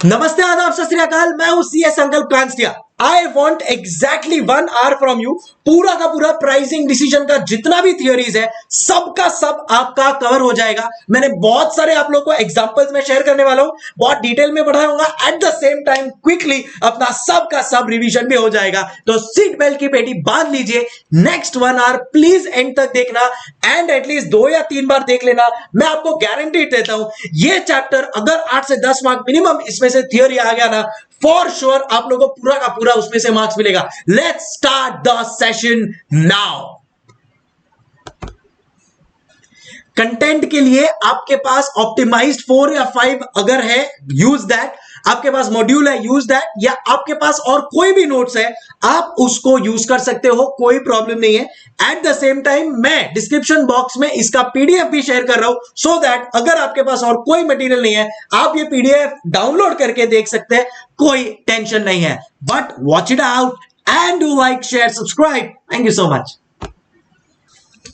नमस्ते, आदाब, सत श्री अकाल। मैं हूं CA Sankalp Kanstia. I want exactly 1 hour from you. पूरा का पूरा प्राइसिंग डिसीजन का जितना भी थियोरीज है सबका सब आपका कवर हो जाएगा। मैंने बहुत सारे आप लोगों को एग्जांपल्स में शेयर करने वाला हूं, बहुत डिटेल में पढ़ाऊंगा। Eight the same time quickly अपना सबका सब रिवीजन भी हो जाएगा। तो सीट बेल्ट की पेटी बांध लीजिए। नेक्स्ट 1 आवर प्लीज एंड तक देखना एंड एटलीस्ट 2 या 3 बार देख लेना। मैं आपको गारंटी देता हूं ये चैप्टर अगर 8 से 10 मार्क मिनिमम इसमें से थियोरी आ गया ना, फॉर श्योर आप लोगों को पूरा का पूरा उसमें से मार्क्स मिलेगा। Let's start the session now. Content के लिए आपके पास ऑप्टिमाइज्ड 4 या 5 अगर है, यूज दैट। आपके पास मॉड्यूल है, यूज दैट। या आपके पास और कोई भी नोट्स है, आप उसको यूज कर सकते हो, कोई प्रॉब्लम नहीं है। एट द सेम टाइम मैं डिस्क्रिप्शन बॉक्स में इसका पीडीएफ भी शेयर कर रहा हूं, सो दैट अगर आपके पास और कोई मटेरियल नहीं है, आप ये पीडीएफ डाउनलोड करके देख सकते हैं, कोई टेंशन नहीं है। But watch it out and do like, share, subscribe. Thank you so much.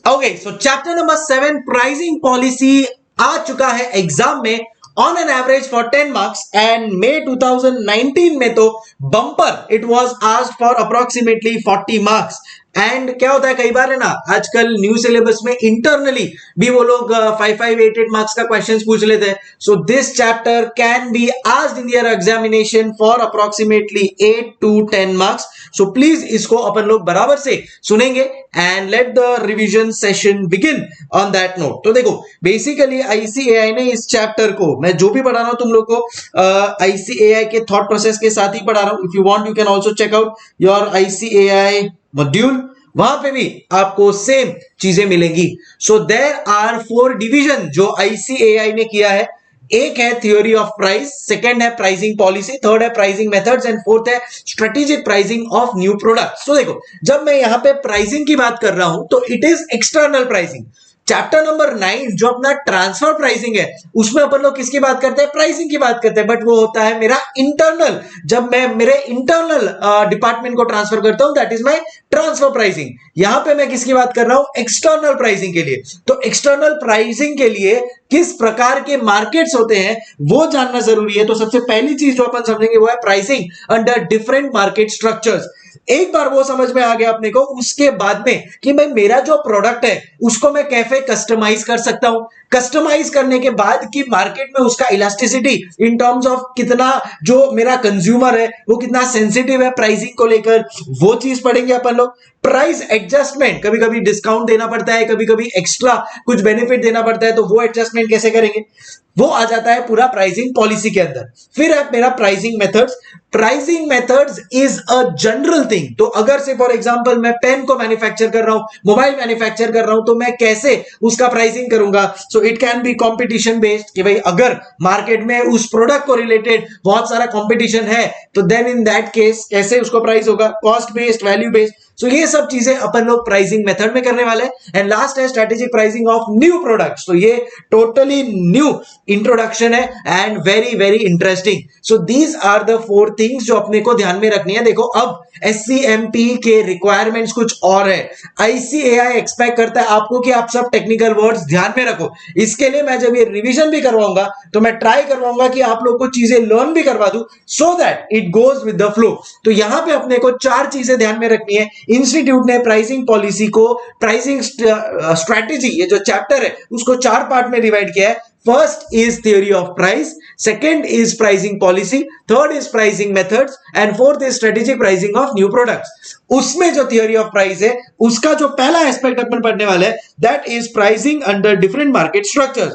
Okay, so chapter number 7 pricing policy आ चुका है एग्जाम में on an average for 10 marks. And May 2019 में तो bumper it was asked for approximately 40 marks. And क्या होता है, कई बार है ना, आजकल न्यू सिलेबस में इंटरनली भी वो लोग 5-5, 8-8 मार्क्स का क्वेश्चंस पूछ लेते हैं। So this chapter can be asked in your examination for approximately 8 to 10 marks. So please इसको अपन लोग बराबर से सुनेंगे and let the revision session begin on that note. तो देखो, बेसिकली आईसीएआई ने इस चैप्टर को, मैं जो भी पढ़ा रहा हूं तुम लोग को आईसीएआई के थॉट प्रोसेस के साथ ही पढ़ा रहा हूं। If you want you can also check out your ICAI module, वहां पे भी आपको सेम चीजें मिलेंगी। सो देयर आर 4 डिवीजन जो आईसीएआई ने किया है। एक है थ्योरी ऑफ प्राइस, सेकंड है प्राइसिंग पॉलिसी, थर्ड है प्राइसिंग मेथड्स एंड फोर्थ है strategic pricing of new products. तो देखो, जब मैं यहां पे प्राइसिंग की बात कर रहा हूं तो it is external pricing. Chapter number 9 जो अपना ट्रांसफर प्राइसिंग है, उसमें अपन लोग किसकी बात करते हैं, प्राइसिंग की बात करते हैं। बट वो होता है मेरा इंटरनल, जब मैं मेरे इंटरनल डिपार्टमेंट को ट्रांसफर करता हूं, that is my transfer pricing. यहां पे मैं किसकी बात कर रहा हूं, एक्सटर्नल प्राइसिंग के लिए। तो एक्सटर्नल प्राइसिंग के लिए किस प्रकार के मार्केट्स होते हैं वो जानना जरूरी है। तो सबसे पहली चीज जो अपन समझेंगे वो है pricing under different market structures. एक बार वो समझ में आ गया अपने को, उसके बाद में कि मैं मेरा जो प्रोडक्ट है उसको मैं कैसे कस्टमाइज कर सकता हूं। कस्टमाइज करने के बाद कि मार्केट में उसका इलास्टिसिटी इन टर्म्स ऑफ कितना जो मेरा कंज्यूमर है वो कितना सेंसिटिव है प्राइसिंग को लेकर, वो चीज पढ़ेंगे अपन लोग। प्राइस एडजस्टमेंट, कभी कभी डिस्काउंट देना पड़ता है, कभी कभी एक्स्ट्रा कुछ बेनिफिट देना पड़ता है, तो वो एडजस्टमेंट कैसे करेंगे, वो आ जाता है पूरा प्राइसिंग पॉलिसी के अंदर। फिर है मेरा pricing methods. Pricing methods is a general thing. तो अगर से फॉर एग्जांपल मैं पेन को मैन्युफैक्चर कर रहा हूं, मोबाइल मैन्युफैक्चर कर रहा हूं, तो मैं कैसे उसका प्राइसिंग करूंगा। So it can B competition based, कि भाई अगर मार्केट में उस प्रोडक्ट को रिलेटेड बहुत सारा कंपटीशन है तो देन इन दैट केस कैसे उसको प्राइस होगा, कॉस्ट बेस्ड, वैल्यू बेस्ड। सो ये सब चीजें अपन लोग प्राइसिंग मेथड में करने वाले हैं। एंड लास्ट है strategic pricing of new products. तो ये टोटली न्यू इंट्रोडक्शन है and very very interesting. So these are the 4 things जो अपने को ध्यान में रखनी है। देखो, अब एससीएमपी के रिक्वायरमेंट्स कुछ और है। आईसीएआई एक्सपेक्ट करता है आपको कि आप सब टेक्निकल वर्ड्स ध्यान में रखो। इसके लिए मैं जब ये रिवीजन भी करवाऊंगा तो मैं ट्राई करवाऊंगा कि आप लोग को चीजें लर्न भी करवा दूं, so that it goes with the flow. तो यहां पे अपने को 4 चीजें ध्यान में रखनी है। इंस्टीट्यूट ने प्राइसिंग पॉलिसी को, प्राइसिंग स्ट्रैटेजी, ये जो चैप्टर है उसको 4 पार्ट में डिवाइड किया है। First is theory of price, second is pricing policy, third is pricing methods and fourth is strategic pricing of new products। उसमें जो theory of price है उसका जो पहला एस्पेक्ट अपन पढ़ने वाले हैं that is pricing under different market structures।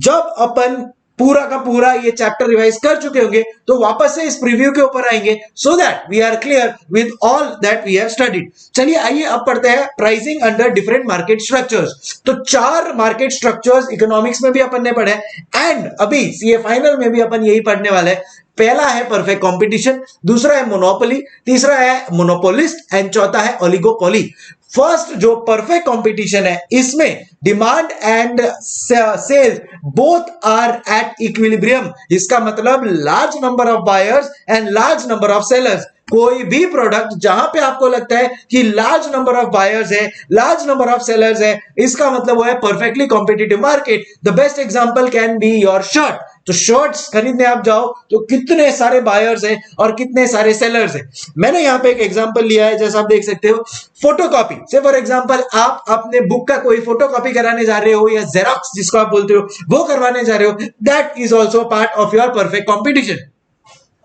जब अपन पूरा का पूरा ये चैप्टर रिवाइज कर चुके होंगे तो वापस से इस प्रीव्यू के ऊपर आएंगे, so that we are clear with all that we have studied. चलिए आइए अब पढ़ते हैं pricing under different market structures. तो 4 मार्केट स्ट्रक्चर्स इकोनॉमिक्स में भी अपन ने पढ़े एंड अभी सीए फाइनल में भी अपन यही पढ़ने वाले हैं। पहला है परफेक्ट कंपटीशन, दूसरा है मोनोपोली, तीसरा है मोनोपोलिस्ट एंड चौथा है ओलिगोपोली। फर्स्ट जो परफेक्ट कंपटीशन है, इसमें demand and sales both are at equilibrium. इसका मतलब large number of buyers and large number of sellers. कोई भी प्रोडक्ट जहां पे आपको लगता है कि लार्ज नंबर ऑफ बायर्स है, लार्ज नंबर ऑफ सेलर्स है, इसका मतलब वो है perfectly competitive market. The best example can be your shirt. तो शर्ट्स खरीदने आप जाओ तो कितने सारे बायर्स हैं और कितने सारे सेलर्स हैं। मैंने यहां पे एक एग्जांपल लिया है, जैसा आप देख सकते हो, फोटोकॉपी से फॉर एग्जांपल आप अपने बुक का कोई फोटोकॉपी कराने जा रहे हो या जेरॉक्स जिसको आप बोलते हो वो करवाने जा रहे हो, that is also part of your perfect competition.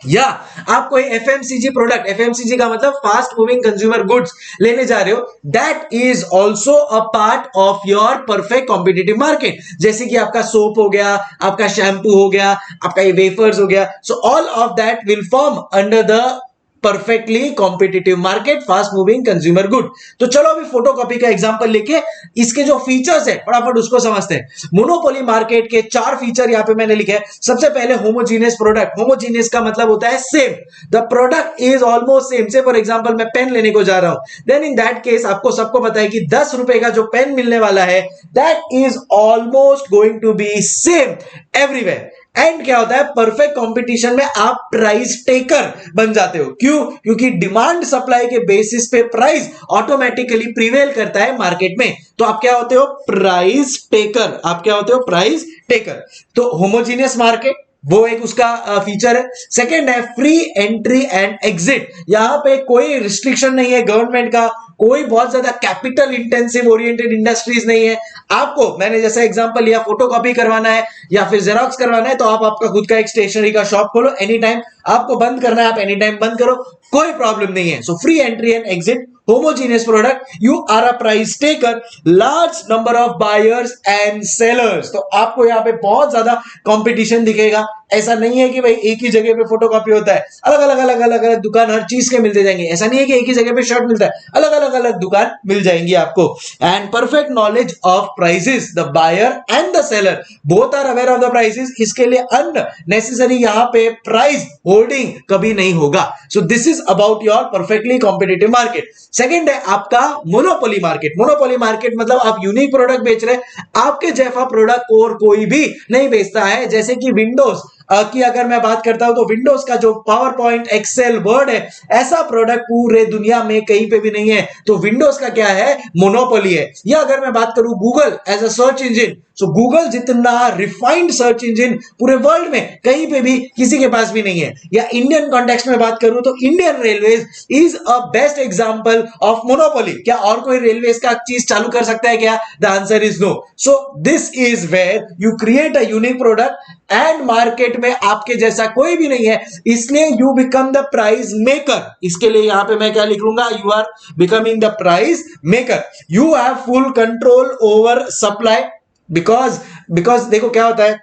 या आप कोई एफएमसीजी प्रोडक्ट, एफएमसीजी का मतलब फास्ट मूविंग कंज्यूमर गुड्स लेने जा रहे हो, that is also a part of your perfect competitive market. जैसे कि आपका सोप हो गया, आपका शैम्पू हो गया, आपका ये वेफर्स हो गया, so all of that will form under the perfectly competitive market, fast moving consumer good. तो चलो अभी फोटोकॉपी का एग्जांपल लेके इसके जो फीचर्स है फटाफट उसको समझते हैं। मोनोपोली मार्केट के 4 फीचर यहां पे मैंने लिखे हैं। सबसे पहले होमोजीनियस प्रोडक्ट। होमोजीनियस का मतलब होता है same, the product is almost same. से फॉर एग्जांपल मैं पेन लेने को जा रहा हूं, देन इन दैट केस आपको सबको पता है कि 10 रुपए का जो पेन मिलने वाला है that is almost going to be same everywhere. And क्या होता है, परफेक्ट कंपटीशन में आप प्राइस टेकर बन जाते हो। क्यों? क्योंकि डिमांड सप्लाई के बेसिस पे प्राइस ऑटोमेटिकली प्रिवेल करता है मार्केट में। तो आप क्या होते हो, प्राइस टेकर। आप क्या होते हो, प्राइस टेकर। तो होमोजीनियस मार्केट वो एक उसका फीचर है। सेकंड है फ्री एंट्री एंड एग्जिट। यहां पे कोई रिस्ट्रिक्शन नहीं है गवर्नमेंट का, कोई बहुत ज्यादा कैपिटल इंटेंसिव ओरिएंटेड इंडस्ट्रीज नहीं है। आपको मैंने जैसा एग्जांपल लिया, फोटोकॉपी करवाना है या फिर जेरॉक्स करवाना है तो आप आपका खुद का एक स्टेशनरी का शॉप खोलो, एनी टाइम आपको बंद करना है आप एनी टाइम बंद करो, कोई प्रॉब्लम नहीं है। So free entry and exit, homogeneous product, you are a price taker, large number of buyers and sellers। तो आपको यहां पे बहुत ज्यादा कंपटीशन दिखेगा। ऐसा नहीं है कि भाई एक ही जगह पे फोटोकॉपी होता है, अलग अलग दुकान हर चीज के मिलते जाएंगे। ऐसा नहीं है कि एक ही जगह पे शर्ट मिलता है, अलग अलग दुकान मिल जाएंगी आपको। And perfect knowledge of prices, the buyer and the seller both are aware of the prices. इसके लिए अननेसेसरी यहां पे प्राइस होल्डिंग कभी नहीं होगा। सो this is about your perfectly competitive market. Second है आपका मोनोपोली मार्केट। मोनोपोली मार्केट मतलब आप यूनिक प्रोडक्ट बेच रहे हैं, आपके जैसा प्रोडक्ट और कोई भी नहीं बेचता है। जैसे कि विंडोज की अगर मैं बात करता हूं तो विंडोज का जो पावर पॉइंट, एक्सेल, वर्ड है, ऐसा प्रोडक्ट पूरे दुनिया में कहीं पे भी नहीं है। तो विंडोज का क्या है, मोनोपोली है। या अगर मैं बात करूं Google as a search engine, so Google जितना रिफाइंड सर्च इंजन पूरे वर्ल्ड में कहीं पे भी किसी के पास भी नहीं है। या इंडियन कॉन्टेक्स्ट में बात करूं तो Indian railways is a best example of monopoly. क्या और कोई रेलवेज का चीज चालू कर सकता है क्या? The answer is no. So this is where you create a unique product and market में आपके जैसा कोई भी नहीं है, इसलिए you become the price maker. इसके लिए यहां पे मैं क्या लिख लूंगा, you are becoming the price maker. You have full control over supply, because देखो क्या होता है,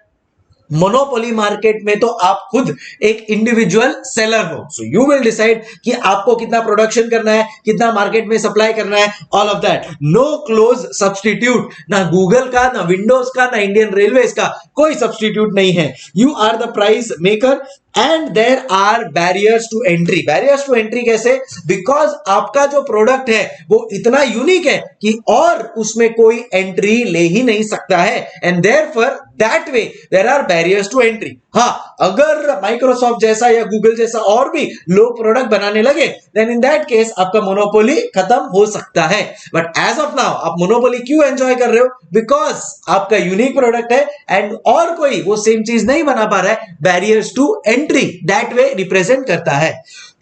मोनोपोली मार्केट में तो आप खुद एक इंडिविजुअल सेलर हो। सो यू विल डिसाइड कि आपको कितना प्रोडक्शन करना है, कितना मार्केट में सप्लाई करना है, all of that. No close substitute, ना गूगल का, ना विंडोज का, ना इंडियन रेलवेज का, कोई सब्सटीट्यूट नहीं है। You are the price maker and there are barriers to entry. Barriers to entry कैसे? बिकॉज आपका जो प्रोडक्ट है वो इतना यूनिक है कि और उसमें कोई एंट्री ले ही नहीं सकता है, and therefore that way there are barriers to entry. हाँ, अगर माइक्रोसॉफ्ट जैसा या गूगल जैसा और भी लोग प्रोडक्ट बनाने लगे, देन इन दैट केस आपका मोनोपोली खत्म हो सकता है। बट एज ऑफ नाउ आप मोनोपोली क्यों एंजॉय कर रहे हो? बिकॉज आपका यूनिक प्रोडक्ट है एंड और कोई वो सेम चीज नहीं बना पा रहा है। Barriers to entry that way represent करता है।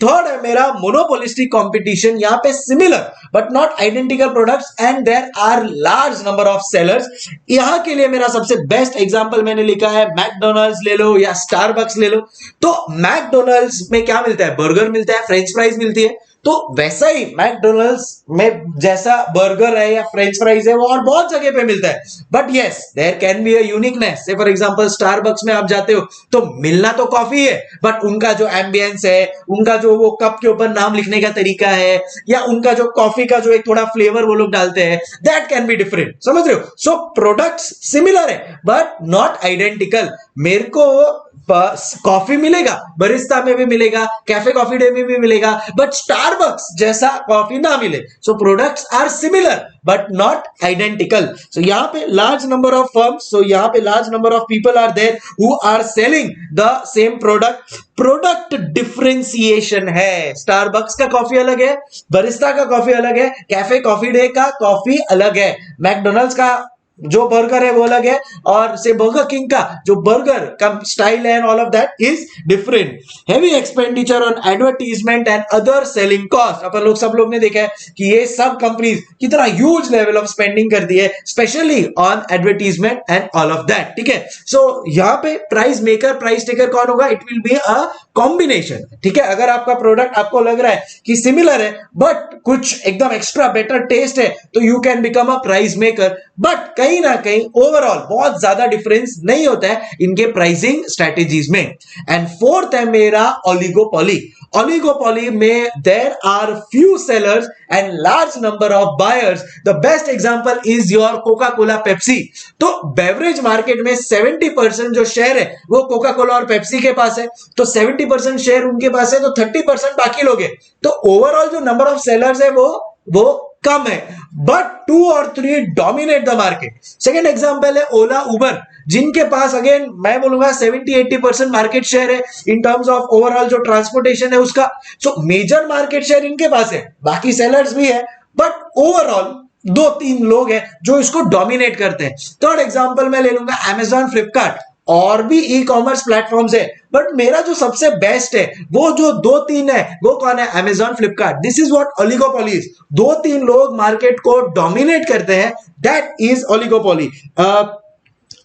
थर्ड है मेरा मोनोपोलिस्टिक कंपटीशन। यहां पे similar but not identical products and there are large number of sellers. यहां के लिए मेरा सबसे बेस्ट एग्जांपल मैंने लिखा है, मैकडॉनल्ड्स ले लो या स्टारबक्स ले लो। तो मैकडॉनल्ड्स में क्या मिलता है, बर्गर मिलता है, फ्रेंच फ्राइज मिलती है। तो वैसा ही मैकडॉनल्ड्स में जैसा बर्गर है या फ्रेंच फ्राइज है वो और बहुत जगह पे मिलता है। But yes there can be a uniqueness. Say for example Starbucks में आप जाते हो तो मिलना तो कॉफी है, बट उनका जो एम्बियंस है, उनका जो वो कप के ऊपर नाम लिखने का तरीका है, या उनका जो कॉफी का जो एक थोड़ा फ्लेवर वो लोग डालते हैं, दैट कैन बी डिफरेंट। समझ रहे हो? सो प्रोडक्ट्स सिमिलर है बट नॉट आइडेंटिकल। मेरे को कॉफी मिलेगा, बरिस्ता में भी मिलेगा, कैफे कॉफी डे में भी मिलेगा, बट स्टारबक्स जैसा कॉफी ना मिले. So products are similar but not identical. So यहाँ पे large number of firms, so यहाँ पे large number of people are there who are selling the same product. Product differentiation है. स्टारबक्स का coffee अलग है, बरिस्ता का कॉफी अलग है, कैफे कॉफी डे का कॉफी अलग है, मैकडोनल्ड्स का जो बर्गर है वो अलग है, और से बर्गर किंग का जो बर्गर का style and all of that is different. Heavy expenditure on advertisement and other selling cost. अपन लोग सब लोग ने देखा है कि ये सब कंपनीज कितना ह्यूज लेवल ऑफ स्पेंडिंग करती है specially on advertisement and all of that. ठीक है, सो यहाँ पे प्राइस मेकर प्राइस टेकर कौन होगा? It will be a combination. ठीक है, अगर आपका प्रोडक्ट आपको लग रहा है कि सिमिलर है बट कुछ एकदम एक्स्ट्रा बेटर टेस्ट है तो you can become a price maker. But कहीं ना कहीं ओवरऑल बहुत ज्यादा डिफरेंस नहीं होता है इनके प्राइसिंग स्ट्रेटेजीज में. एंड फोर्थ है मेरा ओलिगोपोली. ओलिगोपोली में there are few sellers and large number of buyers. The best example is your Coca Cola Pepsi. तो बेवरेज मार्केट में 70% जो शेयर है वो कोका कोला और पेप्सी के पास है. तो 70% शेयर उनके पास है, तो 30% बाकी लोग हैं. तो ओवरऑल जो नंबर ऑफ सेलर्स है वो कम है, बट 2 और 3 dominate the market. Second example है ओला उबर, जिनके पास अगेन मैं बोलूंगा 70-80% मार्केट शेयर है इन टर्म्स ऑफ ओवरऑल जो ट्रांसपोर्टेशन है उसका. सो मेजर मार्केट शेयर इनके पास है, बाकी सेलर्स भी है, बट ओवरऑल 2-3 लोग हैं जो इसको डोमिनेट करते हैं. थर्ड एग्जांपल मैं ले लूंगा अमेजॉन, फ्लिपकार्ट, और भी ई कॉमर्स प्लेटफॉर्म्स है, बट मेरा जो सबसे बेस्ट है वो जो 2-3 है वो कौन है? Amazon, Flipkart. This is what oligopoly is. 2-3 लोग मार्केट को डोमिनेट करते हैं, that is oligopoly.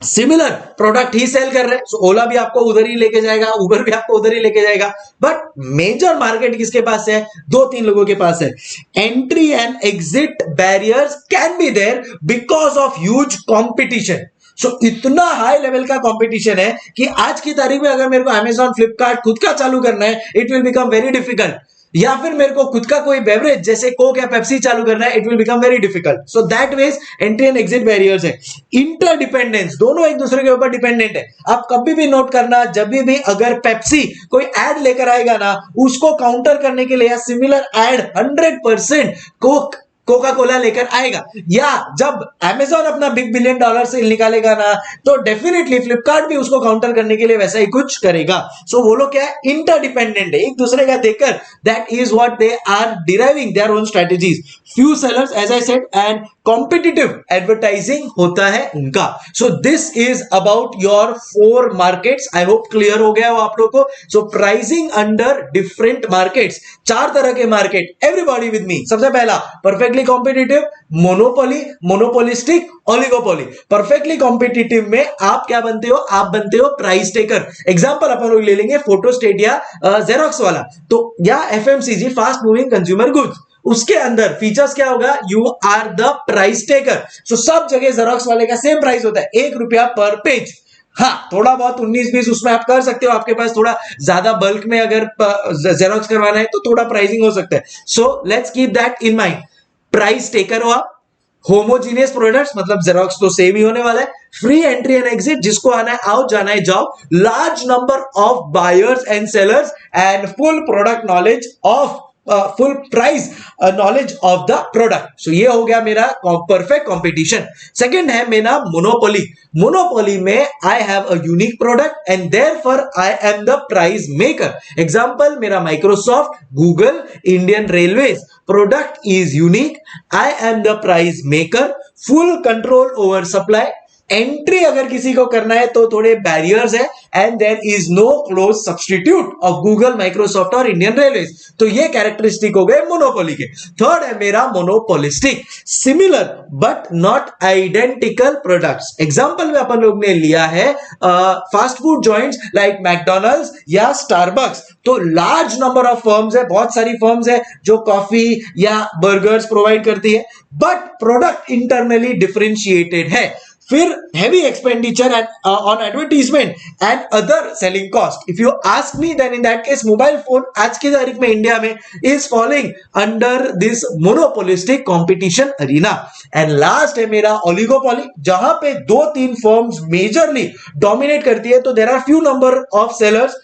Similar product ही सेल कर रहे हैं, so ओला भी आपको उधर ही लेके जाएगा, उबर भी आपको उधर ही लेके जाएगा, बट मेजर मार्केट किसके पास है? 2-3 लोगों के पास है. Entry and exit barriers can be there because of huge competition. So इतना हाई लेवल का कंपटीशन है कि आज की तारीख में अगर मेरे को अमेजॉन, फ्लिपकार्ट खुद का चालू करना है, it will become very difficult. या फिर मेरे को खुद का कोई बेवरेज जैसे कोक या पेप्सी चालू करना है, it will become very difficult. So that means entry and exit barriers है. इंटरडिपेंडेंस, दोनों एक दूसरे के ऊपर डिपेंडेंट है. आप कभी भी नोट करना, जब भी अगर पेप्सी कोई एड लेकर आएगा ना, उसको काउंटर करने के लिए या सिमिलर एड 100% कोका कोला लेकर आएगा. या जब अमेजॉन अपना बिग बिलियन डॉलर सेल निकालेगा ना, तो डेफिनेटली फ्लिपकार्ट भी उसको काउंटर करने के लिए वैसा ही कुछ करेगा. सो वो लोग क्या है? इंटरडिपेंडेंट है, एक दूसरे का देखकर that is what they are deriving their own strategies. Few sellers as I said and competitive advertising होता है उनका. So this is about your 4 markets. I hope clear हो गया हो आप लोगों को. So pricing under different markets, 4 तरह के मार्केट. Everybody with me. सबसे पहला perfectly competitive, monopoly, monopolistic, oligopoly. Perfectly competitive में आप क्या बनते हो? आप बनते हो प्राइस टेकर. एग्जांपल अपन लोग ले लेंगे फोटोस्टेट या जेरोक्स वाला, तो या FMCG, fast moving consumer goods. उसके अंदर फीचर्स क्या होगा? You are the price taker. So सब जगह जेरोक्स वाले का सेम प्राइस होता है, ₹1 पर पेज. हाँ, थोड़ा बहुत 19-20 उसमें आप कर सकते हो, आपके पास थोड़ा ज्यादा बल्क में अगर जेरोक्स करवाना है तो थोड़ा प्राइसिंग हो सकता है. So let's keep that in mind. Price taker हो आप. होमोजीनियस प्रोडक्ट्स मतलब जेरोक्स तो सेम ही होने वाला है. फ्री एंट्री एंड एग्जिट, जिसको आना है आओ, जाना है जाओ. Large number of buyers and sellers and full product knowledge of full price knowledge of the product. So ये हो गया मेरा परफेक्ट कंपटीशन. सेकंड है मेरा मोनोपोली. मोनोपोली में I have a unique product and therefore I am the price maker. Example मेरा Microsoft, Google, Indian Railways. Product is unique, I am the price maker. Full control over supply. Entry अगर किसी को करना है तो थोड़े barriers है, and there is no close substitute of Google, Microsoft और इंडियन रेलवेज. तो ये कैरेक्टरिस्टिक हो गए मोनोपोली के. थर्ड है मेरा monopolistic. Similar but not identical products. Example में अपन लोग ने लिया है fast food joints like McDonald's या स्टारबक्स. तो लार्ज नंबर ऑफ फर्म्स है, बहुत सारी फर्म्स है जो कॉफी या बर्गर्स प्रोवाइड करती है, बट प्रोडक्ट इंटरनली डिफरेंशिएटेड है. फिर heavy expenditure and on advertisement and other selling cost. If you ask me, then in that case mobile phone आज की तारीख में इंडिया में is falling under this monopolistic competition arena. And last है मेरा oligopoly, जहां पे 2-3 firms majorly dominate करती है. तो there are few number of sellers.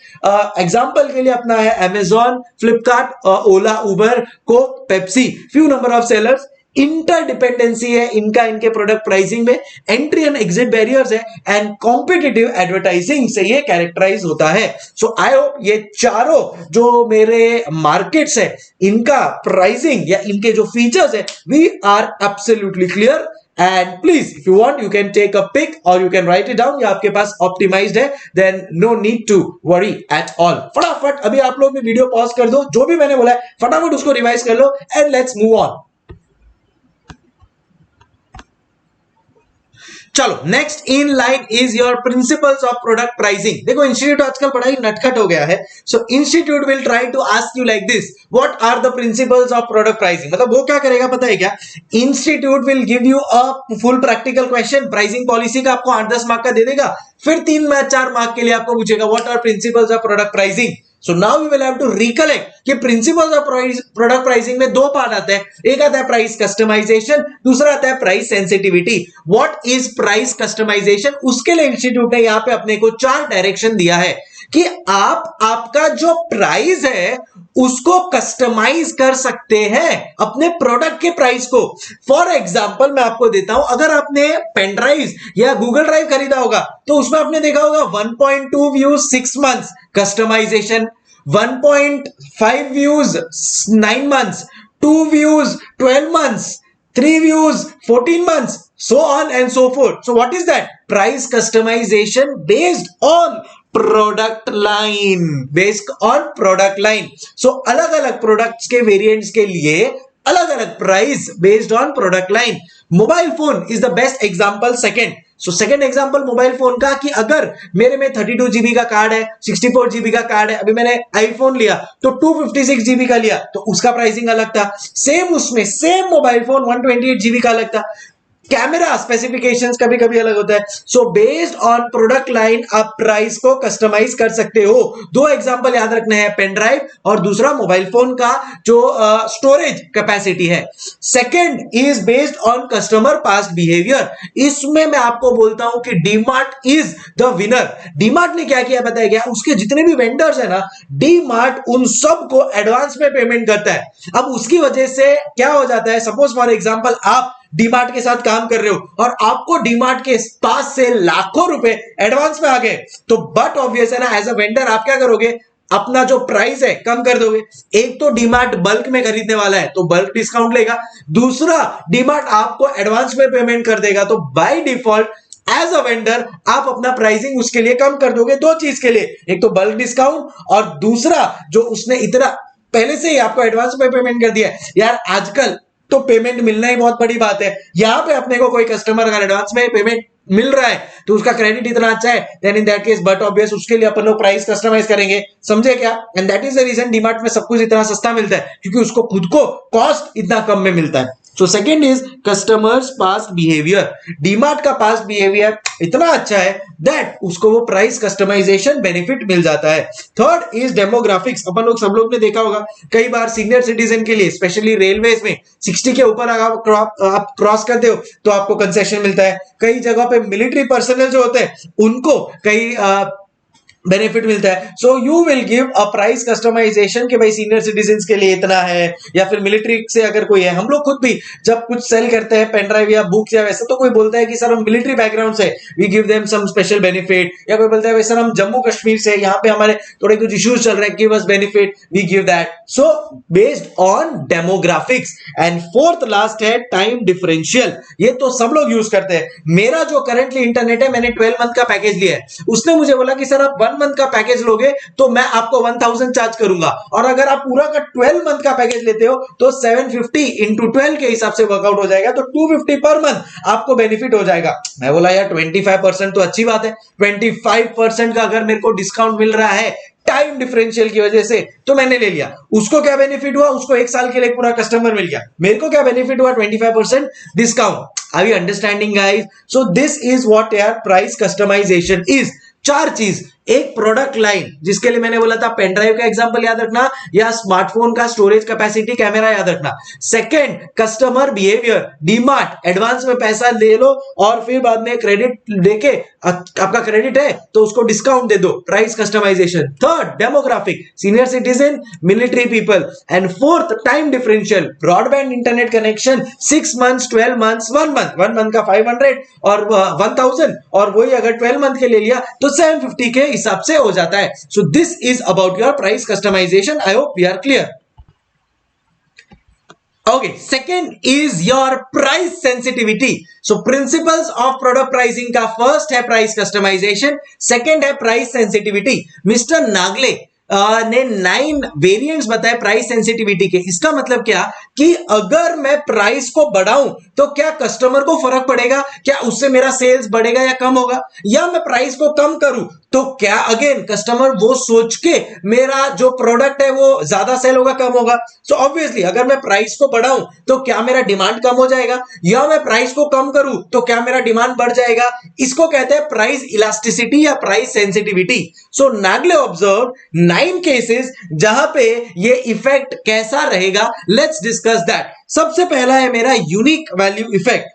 Example के लिए अपना है Amazon, Flipkart, Ola, Uber, Coke, Pepsi, few number of sellers. Interdependency है इनका इनके प्रोडक्ट प्राइसिंग में, एंट्री एंड एग्जिट बैरियर्स है, एंड कॉम्पिटिटिव एडवर्टाइजिंग से ये कैरेक्टराइज होता है. सो आई होप ये चारों जो मेरे मार्केट्स है इनका प्राइसिंग या इनके जो फीचर्स है we are absolutely clear. And please, if you want, you can take a pic or you can write it down. या आपके पास optimized है, then no need to worry at all. फटाफट अभी आप लोग भी वीडियो पॉज कर दो, जो भी मैंने बोला है फटाफट उसको रिवाइज कर लो and let's move on. चलो next in line is your principles of product pricing. देखो इंस्टीट्यूट आजकल बड़ा ही नटखट हो गया है. So institute will try to ask you like this, what are the principles of product pricing. मतलब वो क्या करेगा पता है क्या, institute will give you a full practical question pricing policy का, आपको 8-10 मार्क का दे देगा, फिर 3-4 मार्क के लिए आपको पूछेगा what are principles of product pricing. So now we will have to recollect कि प्रिंसिपल्स ऑफ प्रोडक्ट प्राइसिंग में 2 पार्ट आते हैं. एक आता है प्राइस कस्टमाइजेशन, दूसरा आता है price sensitivity. What is price customization, उसके लिए इंस्टीट्यूट ने यहां पे अपने को 4 डायरेक्शन दिया है कि आप आपका जो प्राइस है उसको कस्टमाइज कर सकते हैं अपने प्रोडक्ट के प्राइस को. फॉर एग्जांपल मैं आपको देता हूं, अगर आपने पेन ड्राइव या गूगल ड्राइव खरीदा होगा तो उसमें आपने देखा होगा 1.2 views 6 months customization, 1.5 views 9 months, 2 views 12 months, 3 views 14 months, so on and so forth. So what is that? Price customization based on product line, based on product line. So अलग अलग products के वेरिएंट्स के लिए अलग अलग price based on product line. Mobile phone is the best example. Second example mobile phone का कि अगर मेरे में 32 GB का कार्ड है, 64 GB का कार्ड है, अभी मैंने आईफोन लिया तो 256 GB का लिया तो उसका प्राइसिंग अलग था. सेम उसमें सेम मोबाइल फोन 128 GB का अलग था. कैमरा स्पेसिफिकेशंस कभी कभी अलग होता है. सो बेस्ड ऑन प्रोडक्ट लाइन आप प्राइस को कस्टमाइज कर सकते हो. 2 एग्जांपल याद रखने हैं, पेन ड्राइव और दूसरा मोबाइल फोन का जो स्टोरेज कैपेसिटी है. Second is based on customer past behaviour. इसमें मैं आपको बोलता हूं कि DMart is the winner. DMart ने क्या किया बताया गया, उसके जितने भी वेंडर्स है ना, डीमार्ट उन सब को एडवांस में पेमेंट करता है. अब उसकी वजह से क्या हो जाता है, सपोज फॉर एग्जांपल आप डीमार्ट के साथ काम कर रहे हो और आपको डीमार्ट के पास से लाखों रुपए एडवांस में आ गए, तो बट ऑब्वियस है ना, एज अ वेंडर आप क्या करोगे, अपना जो प्राइस है कम कर दोगे. एक तो डीमार्ट बल्क में खरीदने वाला है तो बल्क डिस्काउंट लेगा, दूसरा डीमार्ट आपको एडवांस में पेमेंट कर देगा, तो by default as a vendor आप अपना प्राइसिंग उसके लिए कम कर दोगे. 2 चीज के लिए, एक तो बल्क डिस्काउंट और दूसरा जो उसने इतना पहले से ही आपको एडवांस में पेमेंट कर दिया है. यार आजकल तो पेमेंट मिलना ही बहुत बड़ी बात है. यहां पे अपने को कोई कस्टमर अगर एडवांस में पेमेंट मिल रहा है तो उसका क्रेडिट इतना अच्छा है, then in that case but obvious उसके लिए अपन लोग प्राइस कस्टमाइज करेंगे. समझे क्या? And that is the reason DMart में सब कुछ इतना सस्ता मिलता है, क्योंकि उसको खुद को कॉस्ट इतना कम में मिलता है. So second is customers past behaviour. DMart का पास्ट बिहेवियर इतना अच्छा है दैट उसको वो प्राइस कस्टमाइजेशन बेनिफिट मिल जाता है. Third is demographics. अपन लोग सब लोग ने देखा होगा कई बार सीनियर सिटीजन के लिए स्पेशली रेलवेज में 60 के ऊपर अगर आप क्रॉस करते हो तो आपको कंसेशन मिलता है. कई जगह पे मिलिट्री पर्सनल जो होते हैं उनको कई बेनिफिट मिलता है. So you will give a price customization कि भाई सीनियर सिटीजन के लिए इतना है, या फिर मिलिट्री से अगर कोई है. हम लोग खुद भी जब कुछ सेल करते हैं पेन ड्राइव या बुक्स या वैसे, तो कोई बोलता है कि सर हम मिलिट्री बैकग्राउंड से, we give them some special benefit, या कोई बोलता है सर हम जम्मू कश्मीर से, यहाँ पे हमारे थोड़े कुछ इश्यूज चल रहे हैं, give us benefit, we give that. So based on demographics. And fourth last है टाइम डिफरेंशियल. ये तो सब लोग यूज करते हैं. मेरा जो करंटली इंटरनेट है, मैंने 12 मंथ का पैकेज लिया है, उसने मुझे बोला कि सर आप 1 मंथ का पैकेज लोगे तो मैं आपको 1000 चार्ज करूंगा, और अगर आप पूरा का 12 मंथ का पैकेज लेते हो तो 750 इंटू 12 के हिसाब से वर्कआउट हो जाएगा, तो 250 पर मंथ आपको बेनिफिट हो जाएगा। मैं बोला यार 25% तो अच्छी बात है, 25% का अगर मेरे को डिस्काउंट मिल रहा है टाइम डिफरेंशियल की वजह से, तो मैंने ले लिया। उसको क्या बेनिफिट हुआ, उसको 1 साल के लिए पूरा कस्टमर मिल गया। मेरे को क्या बेनिफिट हुआ, 25% discount. Are you understanding guys? So this is what यार प्राइस कस्टमाइजेशन इज। 4 चीज, एक प्रोडक्ट लाइन, जिसके लिए मैंने बोला था पेन ड्राइव का एग्जांपल याद रखना, या स्मार्टफोन का स्टोरेज कैपेसिटी, कैमरा याद रखना। Second, customer behaviour, DMart, advance में पैसा ले लो और फिर बाद में क्रेडिट देके, आपका क्रेडिट है तो उसको डिस्काउंट दे दो, price customization. Third, demographic, senior citizen, military people. And fourth, time differential, broadband internet connection 6 months, 12 months, 1 month का 500 और 1000, और वही अगर 12 मंथ के ले लिया तो 750 के हिसाब से हो जाता है। So this is about your price customization. I hope we are clear. Okay, second is your price sensitivity. So principles of product pricing का first है price customization, second है price sensitivity. Mr. नागले ने 9 वेरिएंट्स बताए price sensitivity के। इसका मतलब क्या कि अगर मैं प्राइस को बढ़ाऊं तो क्या कस्टमर को फर्क पड़ेगा, क्या उससे मेरा सेल्स बढ़ेगा या कम होगा, या मैं प्राइस को कम करूं तो क्या अगेन कस्टमर वो सोच के मेरा जो प्रोडक्ट है वो ज्यादा सेल होगा कम होगा। सो ऑब्वियसली अगर मैं प्राइस को बढ़ाऊं तो क्या मेरा डिमांड कम हो जाएगा, या मैं प्राइस को कम करूं तो क्या मेरा डिमांड बढ़ जाएगा। इसको कहते हैं प्राइस इलास्टिसिटी या प्राइस सेंसिटिविटी। सो नागले ऑब्जर्व 9 केसेस जहां पे ये इफेक्ट कैसा रहेगा। Let's discuss that. सबसे पहला है मेरा unique value effect.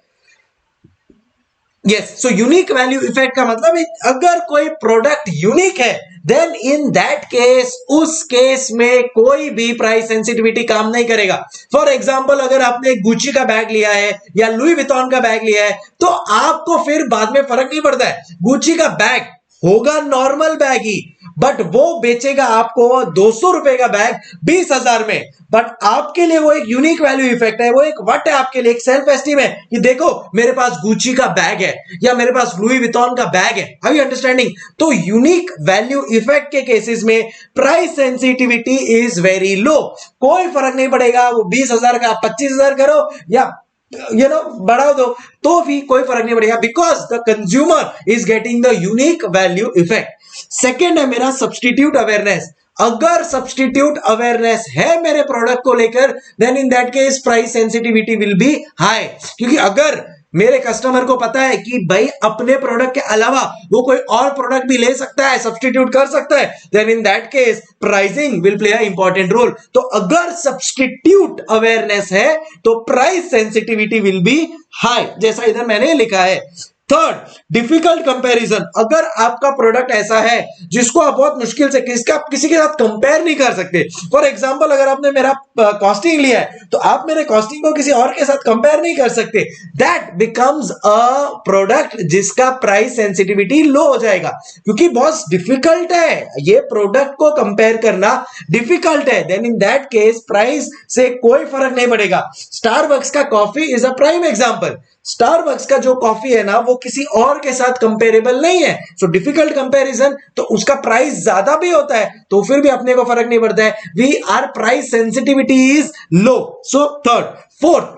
Yes, so unique value effect का मतलब है अगर कोई प्रोडक्ट यूनिक है देन इन दैट केस, उस केस में कोई भी प्राइस सेंसिटिविटी काम नहीं करेगा। फॉर एग्जांपल अगर आपने गुची का बैग लिया है या लुई विटॉन का बैग लिया है तो आपको फिर बाद में फर्क नहीं पड़ता है। गुची का बैग होगा नॉर्मल बैग ही, बट वो बेचेगा आपको 200 रुपए का बैग 20,000 में, बट आपके लिए वो एक यूनिक वैल्यू इफेक्ट है, वो एक वट है आपके लिए, एक सेल्फ एस्टीम है कि देखो मेरे पास गुची का बैग है या मेरे पास लुई विटॉन का बैग है। Are you understanding? तो यूनिक वैल्यू इफेक्ट के केसेस में price sensitivity is very low. कोई फर्क नहीं पड़ेगा वो 20,000 का 25,000 करो या बढ़ाओ दो, तो भी कोई फर्क नहीं पड़ेगा, because the consumer is getting the unique value effect. Second है मेरा सब्सटीट्यूट अवेयरनेस। अगर सब्सटीट्यूट अवेयरनेस है मेरे प्रोडक्ट को लेकर then in that case price sensitivity will be high, क्योंकि अगर मेरे कस्टमर को पता है कि भाई अपने प्रोडक्ट के अलावा वो कोई और प्रोडक्ट भी ले सकता है, सब्सटीट्यूट कर सकता है, then in that case pricing will play a important role. तो अगर सब्सटीट्यूट अवेयरनेस है तो price sensitivity will be high, जैसा इधर मैंने लिखा है। Third, difficult comparison. अगर आपका प्रोडक्ट ऐसा है जिसको आप बहुत मुश्किल से किसी के साथ कंपेयर नहीं कर सकते, फॉर एग्जांपल अगर आपने मेरा कॉस्टिंग लिया है तो आप मेरे कॉस्टिंग को किसी और के साथ कंपेयर नहीं कर सकते, दैट बिकम्स अ प्रोडक्ट जिसका प्राइस सेंसिटिविटी लो हो जाएगा, क्योंकि बहुत डिफिकल्ट है ये प्रोडक्ट को कंपेयर करना, डिफिकल्ट है। Then in that case price से कोई फर्क नहीं पड़ेगा। स्टारबक्स का coffee is a prime example. Starbucks का जो कॉफी है ना वो किसी और के साथ कंपेरेबल नहीं है, सो डिफिकल्ट कंपैरिजन, तो उसका प्राइस ज्यादा भी होता है तो फिर भी अपने को फर्क नहीं पड़ता है। We are price sensitivity is low. So third, fourth,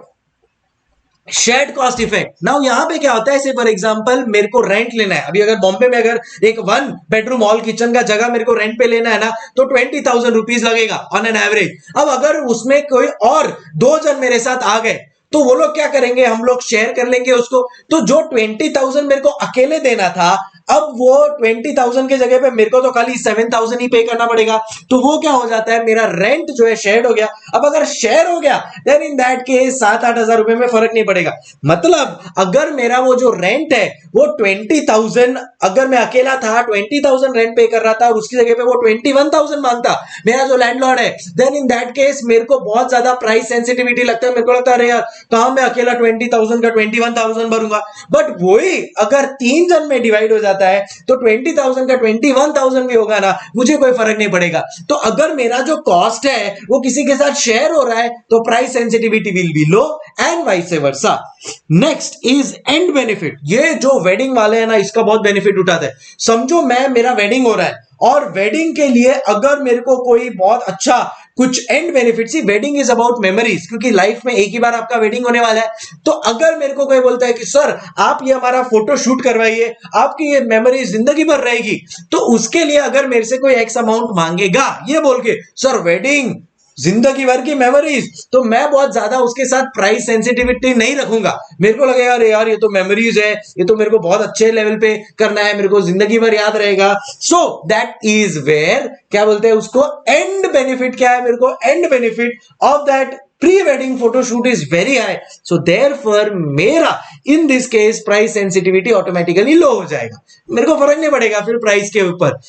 shared cost effect. Now यहां पे क्या होता है, फॉर एग्जांपल मेरे को रेंट लेना है, अभी अगर बॉम्बे में अगर एक 1 बेडरूम हॉल किचन का जगह मेरे को रेंट पे लेना है ना तो 20,000 रुपीज लगेगा ऑन एन एवरेज। अब अगर उसमें कोई और 2 जन मेरे साथ आ गए तो वो लोग क्या करेंगे, हम लोग शेयर कर लेंगे उसको, तो जो 20,000 मेरे को अकेले देना था अब वो 20,000 के जगह पे मेरे को तो खाली 7,000 ही पे करना पड़ेगा, तो वो क्या हो जाता है, मेरा रेंट जो है शेयर हो गया। अब अगर शेयर हो गया देन इन दैट केस 7-8 हजार रुपए में फर्क नहीं पड़ेगा। मतलब अगर मेरा वो जो रेंट है वो 20,000, अगर मैं अकेला था 20,000 रेंट पे कर रहा था और उसकी जगह पे वो 21,000 मांगता मेरा जो लैंडलॉर्ड है, देन इन दैट केस मेरे को बहुत ज्यादा प्राइस सेंसिटिविटी लगता है। मेरे को लगता है अरे यार कहां मैं अकेला 20,000 का 21,000 भरूंगा, बट वही अगर 3 जन में डिवाइड हो जाता है तो 20,000 का 21,000 भी होगा ना, मुझे कोई फर्क नहीं पड़ेगा। तो अगर मेरा जो कॉस्ट है वो किसी के साथ शेयर हो रहा है तो price sensitivity will be low and vice versa. Next is and benefit. ये जो वेडिंग वाले हैं ना इसका बहुत बेनिफिट उठाते हैं। समझो मेरा वेडिंग हो रहा है और वेडिंग के लिए अगर मेरे को कोई बहुत अच्छा कुछ end benefit, see wedding is about memories, क्योंकि लाइफ में एक ही बार आपका वेडिंग होने वाला है। तो अगर मेरे को कोई बोलता है कि सर आप ये हमारा फोटो शूट करवाइए, आपकी ये मेमोरी जिंदगी भर रहेगी, तो उसके लिए अगर मेरे से कोई एक्स अमाउंट मांगेगा ये बोल के सर वेडिंग जिंदगी भर की मेमोरीज, तो मैं बहुत ज्यादा उसके साथ प्राइस सेंसिटिविटी नहीं रखूंगा। मेरे को लगेगा अरे यार ये तो मेमोरीज है, ये तो मेरे को बहुत अच्छे लेवल पे करना है, मेरे को जिंदगी भर याद रहेगा। सो दैट इज वेयर क्या बोलते हैं उसको, एंड बेनिफिट क्या है, मेरे को end benefit of that pre wedding photoshoot is very high. So therefore मेरा in this case price sensitivity automatically low हो जाएगा, मेरे को फर्क नहीं पड़ेगा फिर प्राइस के ऊपर।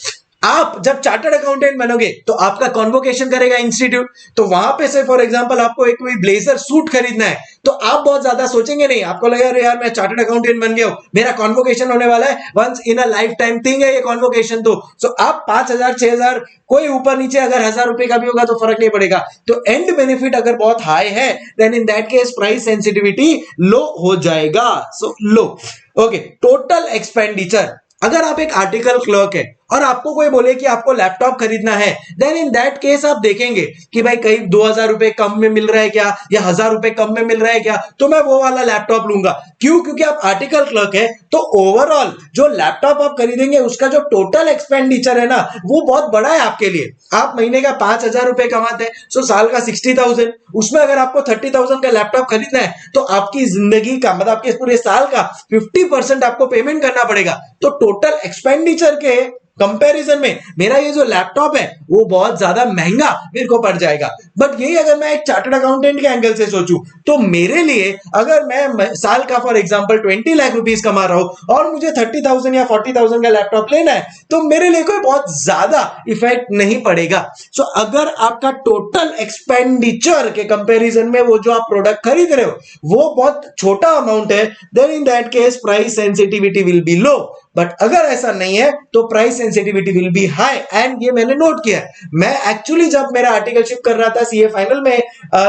आप जब चार्टर्ड अकाउंटेंट बनोगे तो आपका कॉन्वोकेशन करेगा इंस्टीट्यूट, तो वहां पे से फॉर एग्जांपल आपको एक कोई ब्लेजर सूट खरीदना है, तो आप बहुत ज्यादा सोचेंगे नहीं, आपको लगेगा अरे यार मैं चार्टर्ड अकाउंटेंट बन गया हूं, मेरा कॉन्वोकेशन होने वाला है, once in a lifetime thing है ये कॉन्वोकेशन। तो सो आप 5,000 6,000 कोई ऊपर नीचे अगर 1,000 रुपए का भी होगा तो फर्क नहीं पड़ेगा। तो एंड बेनिफिट अगर बहुत हाई है then in that case price sensitivity low हो जाएगा। So low okay. Total expenditure, अगर आप एक आर्टिकल क्लर्क है और आपको कोई बोले कि आपको लैपटॉप खरीदना है, देन इन दैट केस आप देखेंगे कि भाई कहीं 2,000 रुपए कम में मिल रहा है क्या, या 1,000 रुपए कम में मिल रहा है क्या, तो मैं वो वाला लैपटॉप लूंगा। क्यों? क्योंकि आप आर्टिकल क्लर्क है, तो ओवरऑल जो लैपटॉप आप खरीदेंगे उसका जो टोटल एक्सपेंडिचर है ना वो बहुत बड़ा है आपके लिए। आप महीने का 5,000 रुपए कमाते हैं, सो साल का 60,000, उसमें अगर आपको 30,000 का लैपटॉप खरीदना है तो आपकी जिंदगी का मतलब आपके पूरे साल का 50% आपको पेमेंट करना पड़ेगा। तो टोटल एक्सपेंडिचर के कंपैरिजन में मेरा ये जो लैपटॉप है वो बहुत ज्यादा महंगा मेरे को पड़ जाएगा। बट यही अगर मैं एक चार्टर्ड अकाउंटेंट के एंगल से सोचूं तो मेरे लिए अगर मैं साल का फॉर एग्जांपल 20 लाख रुपीस कमा रहा हूं और मुझे 30,000 या 40,000 का लैपटॉप लेना है, तो मेरे लिए कोई बहुत ज्यादा इफेक्ट नहीं पड़ेगा। सो अगर आपका टोटल एक्सपेंडिचर के कंपैरिजन में वो जो आप प्रोडक्ट खरीद रहे हो वो बहुत छोटा अमाउंट है, then in that case price sensitivity will be low. But अगर ऐसा नहीं है तो price sensitivity will be high, and ये मैंने नोट किया है। मैं एक्चुअली जब मेरा आर्टिकलशिप कर रहा था, सीए फाइनल में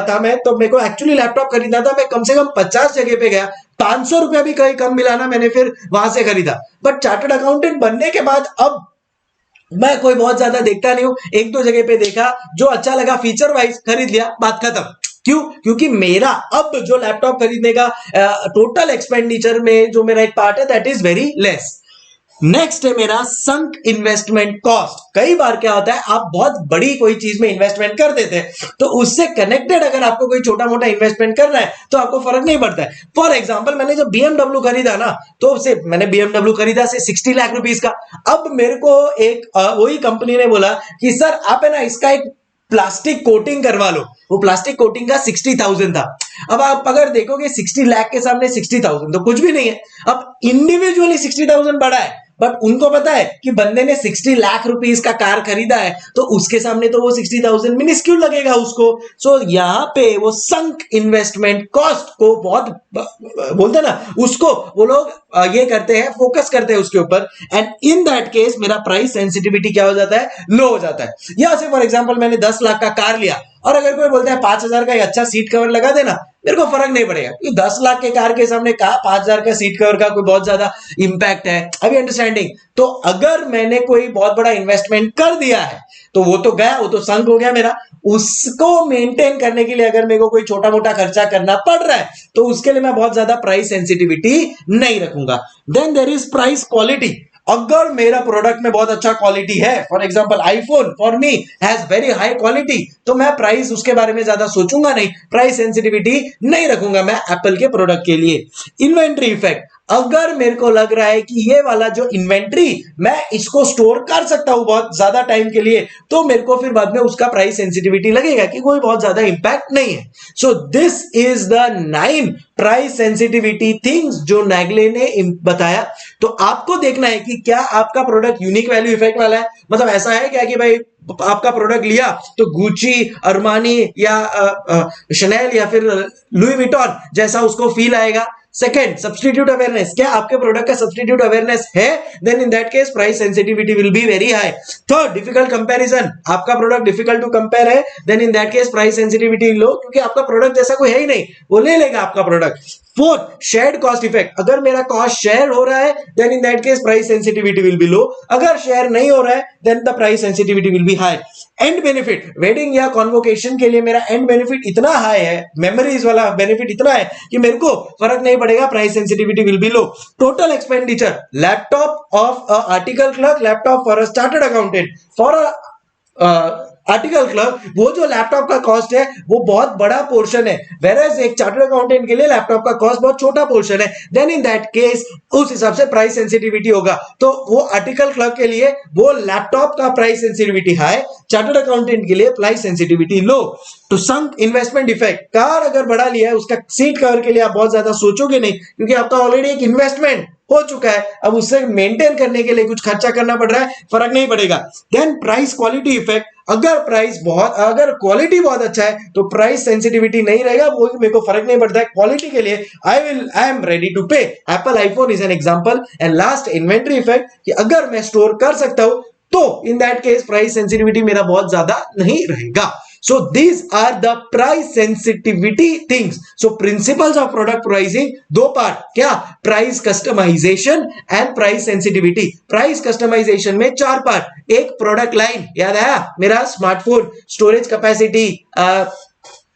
था मैं, तो मेरे को एक्चुअली लैपटॉप खरीदना था। मैं कम से कम 50 जगह पे गया, 500 रुपया भी कहीं कम मिला ना, मैंने फिर वहां से खरीदा। बट चार्टर्ड अकाउंटेंट बनने के बाद अब मैं कोई बहुत ज्यादा देखता नहीं हूं, एक दो जगह पे देखा, जो अच्छा लगा फीचर वाइज खरीद लिया, बात खत्म। क्यों? क्योंकि मेरा अब जो लैपटॉप खरीदने का टोटल एक्सपेंडिचर में जो मेरा एक पार्ट है that is very less. Next है मेरा संक इन्वेस्टमेंट कॉस्ट। कई बार क्या होता है आप बहुत बड़ी कोई चीज में इन्वेस्टमेंट कर देते हैं, तो उससे कनेक्टेड अगर आपको कोई छोटा मोटा इन्वेस्टमेंट करना है तो आपको फर्क नहीं पड़ता है। फॉर एग्जांपल मैंने जब BMW खरीदा ना, तो उससे मैंने BMW खरीदा से 60 लाख रुपीस का। अब मेरे को एक वही कंपनी ने बोला कि सर आप है ना इसका एक प्लास्टिक कोटिंग करवा लो। वो प्लास्टिक कोटिंग का 60,000 था। अब आप अगर देखोगे 60 लाख के सामने 60,000 तो कुछ भी नहीं है। अब इंडिविजुअली 60,000 बड़ा है, बट उनको पता है कि बंदे ने 60 लाख रुपीस का कार खरीदा है, तो उसके सामने तो वो 60,000 मिनिस्क्यूल लगेगा उसको। सो यहां पे वो संक इन्वेस्टमेंट कॉस्ट को बहुत बोलते हैं ना, उसको वो लोग ये करते हैं, फोकस करते हैं उसके ऊपर, एंड इन दैट केस मेरा प्राइस सेंसिटिविटी क्या हो जाता है, लो हो जाता है। यहां से फॉर एग्जांपल मैंने 10 लाख का कार लिया और अगर कोई बोलता है 5,000 का अच्छा सीट कवर लगा देना, मेरे को फर्क नहीं पड़ेगा, क्योंकि 10 लाख के कार के सामने 5,000 का सीट कवर का कोई बहुत ज्यादा इंपैक्ट है। अभी अंडरस्टैंडिंग? तो अगर मैंने कोई बहुत बड़ा इन्वेस्टमेंट कर दिया है तो वो तो गया, वो तो संक हो गया मेरा। उसको मेंटेन करने के लिए अगर मेरे को कोई छोटा मोटा खर्चा करना पड़ रहा है तो उसके लिए मैं बहुत ज्यादा प्राइस सेंसिटिविटी नहीं रखूंगा। Then there is price quality. अगर मेरा प्रोडक्ट में बहुत अच्छा क्वालिटी है, for example iPhone for me has very high quality, तो मैं प्राइस उसके बारे में ज्यादा सोचूंगा नहीं, प्राइस सेंसिटिविटी नहीं रखूंगा मैं एप्पल के प्रोडक्ट के लिए। इन्वेंट्री इफेक्ट, अगर मेरे को लग रहा है कि ये वाला जो इन्वेंट्री मैं इसको स्टोर कर सकता हूं बहुत ज्यादा टाइम के लिए, तो मेरे को फिर बाद में उसका प्राइस सेंसिटिविटी लगेगा कि कोई बहुत ज्यादा इंपैक्ट नहीं है। So this is the 9 price sensitivity things जो नैगले ने बताया। तो आपको देखना है कि क्या आपका प्रोडक्ट यूनिक वैल्यू इफेक्ट वाला है। मतलब ऐसा है क्या कि भाई आपका प्रोडक्ट लिया तो गुची, अरमानी या शनेल या फिर लुई विटॉन जैसा उसको फील आएगा। सेकंड, सब्स्टिट्यूट अवेयरनेस, क्या आपके प्रोडक्ट का सब्स्टिट्यूट अवेयरनेस है, then in that case price sensitivity will be very high. Third, difficult comparison, आपका प्रोडक्ट डिफिकल्ट टू कंपेयर है, then in that case price sensitivity low, क्योंकि आपका product जैसा कोई है ही नहीं, वो ले लेगा आपका product. Fourth, shared cost effect, अगर मेरा कॉस्ट शेयर हो रहा है then in that case price sensitivity will be low, अगर शेयर नहीं हो रहा है then the price sensitivity will be high. End benefit, wedding या कॉन्वोकेशन के लिए मेरा एंड बेनिफिट इतना हाई है, मेमोरीज वाला बेनिफिट इतना है कि मेरे को फर्क नहीं पड़ेगा, price sensitivity will be low. Total expenditure, laptop of a article clerk, laptop for a chartered accountant, for a article clerk, वो जो लैपटॉप का कॉस्ट है वो बहुत बड़ा पोर्शन है, वेरएज एक चार्टर्ड अकाउंटेंट के लिए लैपटॉप का कॉस्ट बहुत छोटा पोर्शन है, देन इन दैट केस उस हिसाब से प्राइस सेंसिटिविटी होगा। तो वो आर्टिकल क्लर्क के लिए वो लैपटॉप का price sensitivity high, chartered accountant के लिए प्राइस सेंसिटिविटी लो। तो संक इन्वेस्टमेंट इफेक्ट, कार अगर बड़ा लिया है उसका सीट कवर के लिए आप बहुत ज्यादा सोचोगे नहीं, क्योंकि आपका ऑलरेडी एक इन्वेस्टमेंट हो चुका है, अब उससे मेंटेन करने के लिए कुछ खर्चा करना पड़ रहा है, फर्क नहीं पड़ेगा। देन प्राइस क्वालिटी इफेक्ट, अगर क्वालिटी बहुत अच्छा है तो प्राइस सेंसिटिविटी नहीं रहेगा, वो मेरे को फर्क नहीं पड़ता है, क्वालिटी के लिए आई एम रेडी टू पे। Apple iPhone is an example. And last, inventory effect, कि अगर मैं स्टोर कर सकता हूं तो इन दैट केस प्राइस सेंसिटिविटी मेरा बहुत ज्यादा नहीं रहेगा। So these are the price sensitivity things. So principles of product pricing, दो पार्ट, क्या, price customization and price sensitivity. Price customization में चार पार्ट, एक प्रोडक्ट लाइन, याद आया, मेरा स्मार्टफोन, स्टोरेज कैपेसिटी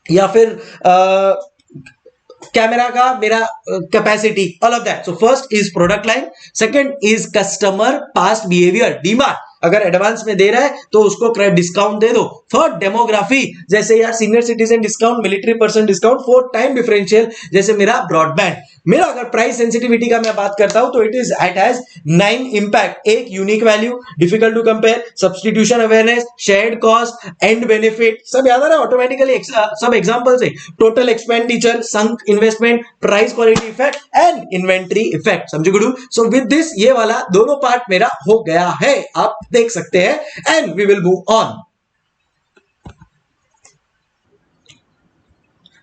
या फिर कैमरा का मेरा capacity, all of that. So first is product line, second is customer past behaviour, DMart अगर एडवांस में दे रहा है तो उसको डिस्काउंट दे दो। थर्ड, डेमोग्राफी, जैसे यार senior citizen discount, military person discount. Fourth, time differential, जैसे मेरा ब्रॉडबैंड। मेरा अगर प्राइस सेंसिटिविटी का मैं बात करता हूं तो इट हैज 9 इंपैक्ट, एक unique value, difficult to compare, substitution awareness, shared cost, end benefit, सब याद आ रहा है ऑटोमेटिकली, सब एग्जांपल्स है। Total expenditure, sunk investment, price quality effect and inventory effect, समझे गुरु। सो विद दिस ये वाला दोनों पार्ट मेरा हो गया है, आप देख सकते हैं। And we will move on.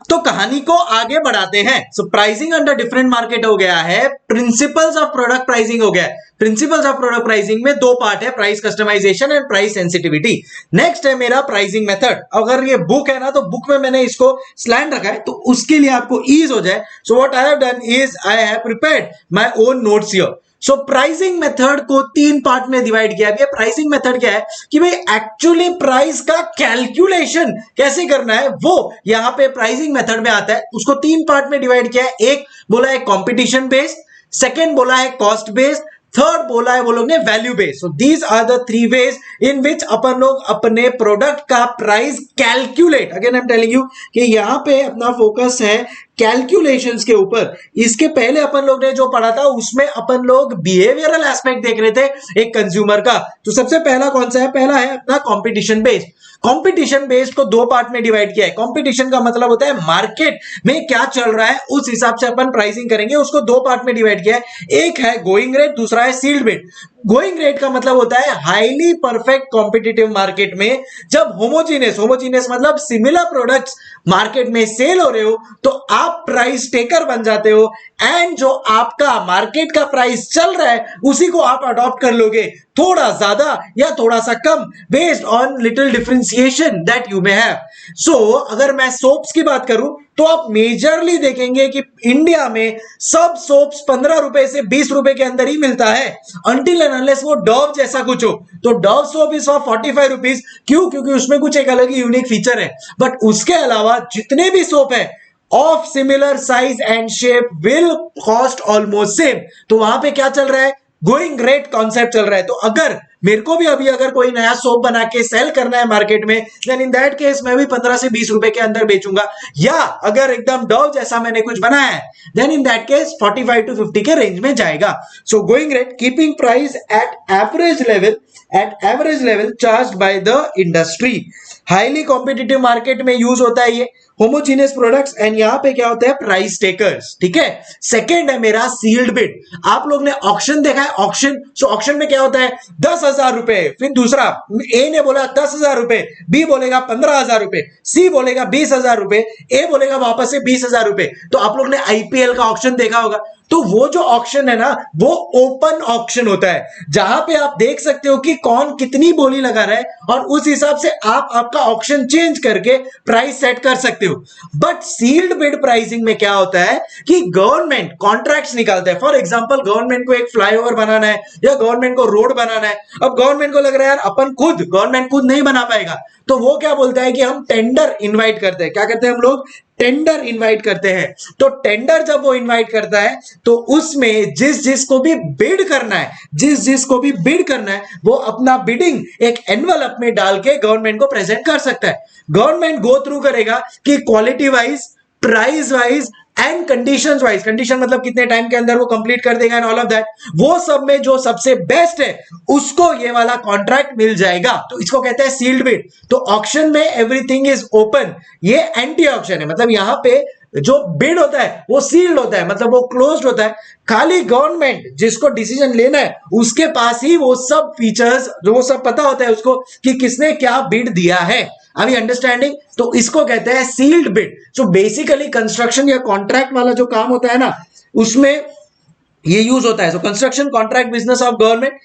तो कहानी को आगे बढ़ाते हैं। So pricing under different market हो गया है, प्रिंसिपल्स ऑफ प्रोडक्ट प्राइसिंग हो गया। प्रिंसिपल्स ऑफ प्रोडक्ट प्राइसिंग में दो पार्ट है, price customization and price sensitivity. Next है मेरा प्राइसिंग मेथड। अगर ये बुक है ना तो बुक में मैंने इसको स्लैंड रखा है तो उसके लिए आपको ईज हो जाए। So what I have done is I have prepared my own notes here. So pricing method को 3 पार्ट में डिवाइड किया गया। प्राइसिंग मेथड क्या है कि भाई एक्चुअली प्राइस का कैलकुलेशन कैसे करना है वो यहां पे प्राइसिंग मेथड में आता है। उसको 3 पार्ट में डिवाइड किया है। एक बोला है कंपटीशन बेस्ड, सेकंड बोला है कॉस्ट बेस्ड, थर्ड बोला है वो लोग ने value based. So these are the 3 ways in which अपन लोग अपने प्रोडक्ट का price calculate. Again I am telling you कि यहां पे अपना फोकस है कैलकुलेशंस के ऊपर। इसके पहले अपन लोग ने जो पढ़ा था उसमें अपन लोग बिहेवियरल एस्पेक्ट देख रहे थे एक कंज्यूमर का। तो सबसे पहला कौन सा है, पहला है अपना कंपटीशन बेस्ड। कंपटीशन बेस्ड को 2 पार्ट में डिवाइड किया है। कंपटीशन का मतलब होता है मार्केट में क्या चल रहा है उस हिसाब से अपन प्राइसिंग करेंगे, उसको 2 पार्ट में डिवाइड किया है। एक है गोइंग रेट, दूसरा है सील्ड रेट। गोइंग रेट का मतलब होता है हाईली परफेक्ट कॉम्पिटिटिव मार्केट में जब होमोजीनियस मतलब सिमिलर प्रोडक्ट्स मार्केट में सेल हो रहे हो तो आप प्राइस टेकर बन जाते हो एंड जो आपका मार्केट का प्राइस चल रहा है उसी को आप अडॉप्ट कर लोगे, थोड़ा ज्यादा या थोड़ा सा कम, based on little differentiation that you may have. So अगर मैं सोप्स की बात करूं तो आप मेजरली देखेंगे कि इंडिया में सब सोप्स 15 रुपए से 20 रुपए के अंदर ही मिलता है, अनटिल एंड अनलेस वो डव जैसा कुछ हो। तो Dove soap is for 45 rupees. क्यों? क्योंकि उसमें कुछ एक अलग ही यूनिक फीचर है। बट उसके अलावा जितने भी सोप है of similar size and shape will cost almost same. तो वहां पे क्या चल रहा है, गोइंग रेट कॉन्सेप्ट चल रहा है। तो अगर मेरे को भी अभी अगर कोई नया सोप बना के सेल करना है मार्केट में, देन इन दैट केस मैं भी 15 से 20 रुपए के अंदर बेचूंगा। या अगर एकदम डव जैसा मैंने कुछ बनाया है then in that case 45 to 50 के रेंज में जाएगा। So going rate, keeping price at average level charged by the industry. Highly competitive market में यूज होता है ये। होमोजीनियस प्रोडक्ट्स, एंड यहां पे क्या होता है प्राइस टेकर्स, ठीक है। सेकंड है मेरा सील्ड बिड। आप लोग ने ऑक्शन देखा है, ऑक्शन, सो ऑक्शन में क्या होता है 10,000 रुपए, फिर दूसरा ए ने बोला 10,000 रुपए, बी बोलेगा 15,000 रुपए, सी बोलेगा 20,000 रुपए, ए बोलेगा वापस से 20,000 रुपए। तो आप लोग ने आईपीएल का ऑक्शन देखा होगा, तो वो जो ऑक्शन है ना वो ओपन ऑक्शन होता है, जहां पे आप देख सकते हो कि कौन कितनी बोली लगा रहा है और उस हिसाब से आप आपका ऑक्शन चेंज करके प्राइस सेट कर सकते हो। बट सील्ड बिड प्राइसिंग में क्या होता है कि गवर्नमेंट कॉन्ट्रैक्ट्स निकालता है। फॉर एग्जांपल गवर्नमेंट को एक फ्लाईओवर बनाना है या गवर्नमेंट को रोड बनाना है, अब गवर्नमेंट को लग रहा है यार अपन गवर्नमेंट खुद नहीं बना पाएगा, तो वो क्या बोलता है कि हम टेंडर इनवाइट करते हैं। क्या करते हैं हम लोग, टेंडर इनवाइट करते हैं। तो टेंडर जब वो इनवाइट करता है तो उसमें जिस जिसको भी बिड करना है, जिस जिसको भी बिड करना है, वो अपना बिडिंग एक एनवलप में डाल के गवर्नमेंट को प्रेजेंट कर सकता है। गवर्नमेंट गो थ्रू करेगा कि quality wise, price wise and conditions wise, condition मतलब कितने टाइम के अंदर वो कंप्लीट कर देगा एंड ऑल ऑफ दैट, वो सब में जो सबसे बेस्ट है उसको ये वाला कॉन्ट्रैक्ट मिल जाएगा। तो इसको कहते हैं सील्ड बिड। तो ऑक्शन में एवरीथिंग इज ओपन, ये एंटी ऑक्शन है, मतलब यहां पे जो बिड होता है वो सील्ड होता है, मतलब वो क्लोज्ड होता है। खाली गवर्नमेंट जिसको डिसीजन लेना है उसके पास ही वो सब फीचर्स, जो वो सब पता होता है उसको कि किसने क्या बिड दिया है। अभी अंडरस्टैंडिंग, तो इसको कहते हैं sealed bid. So basically construction या कॉन्ट्रैक्ट वाला जो काम होता है ना उसमें ये यूज होता है। So construction contract business of government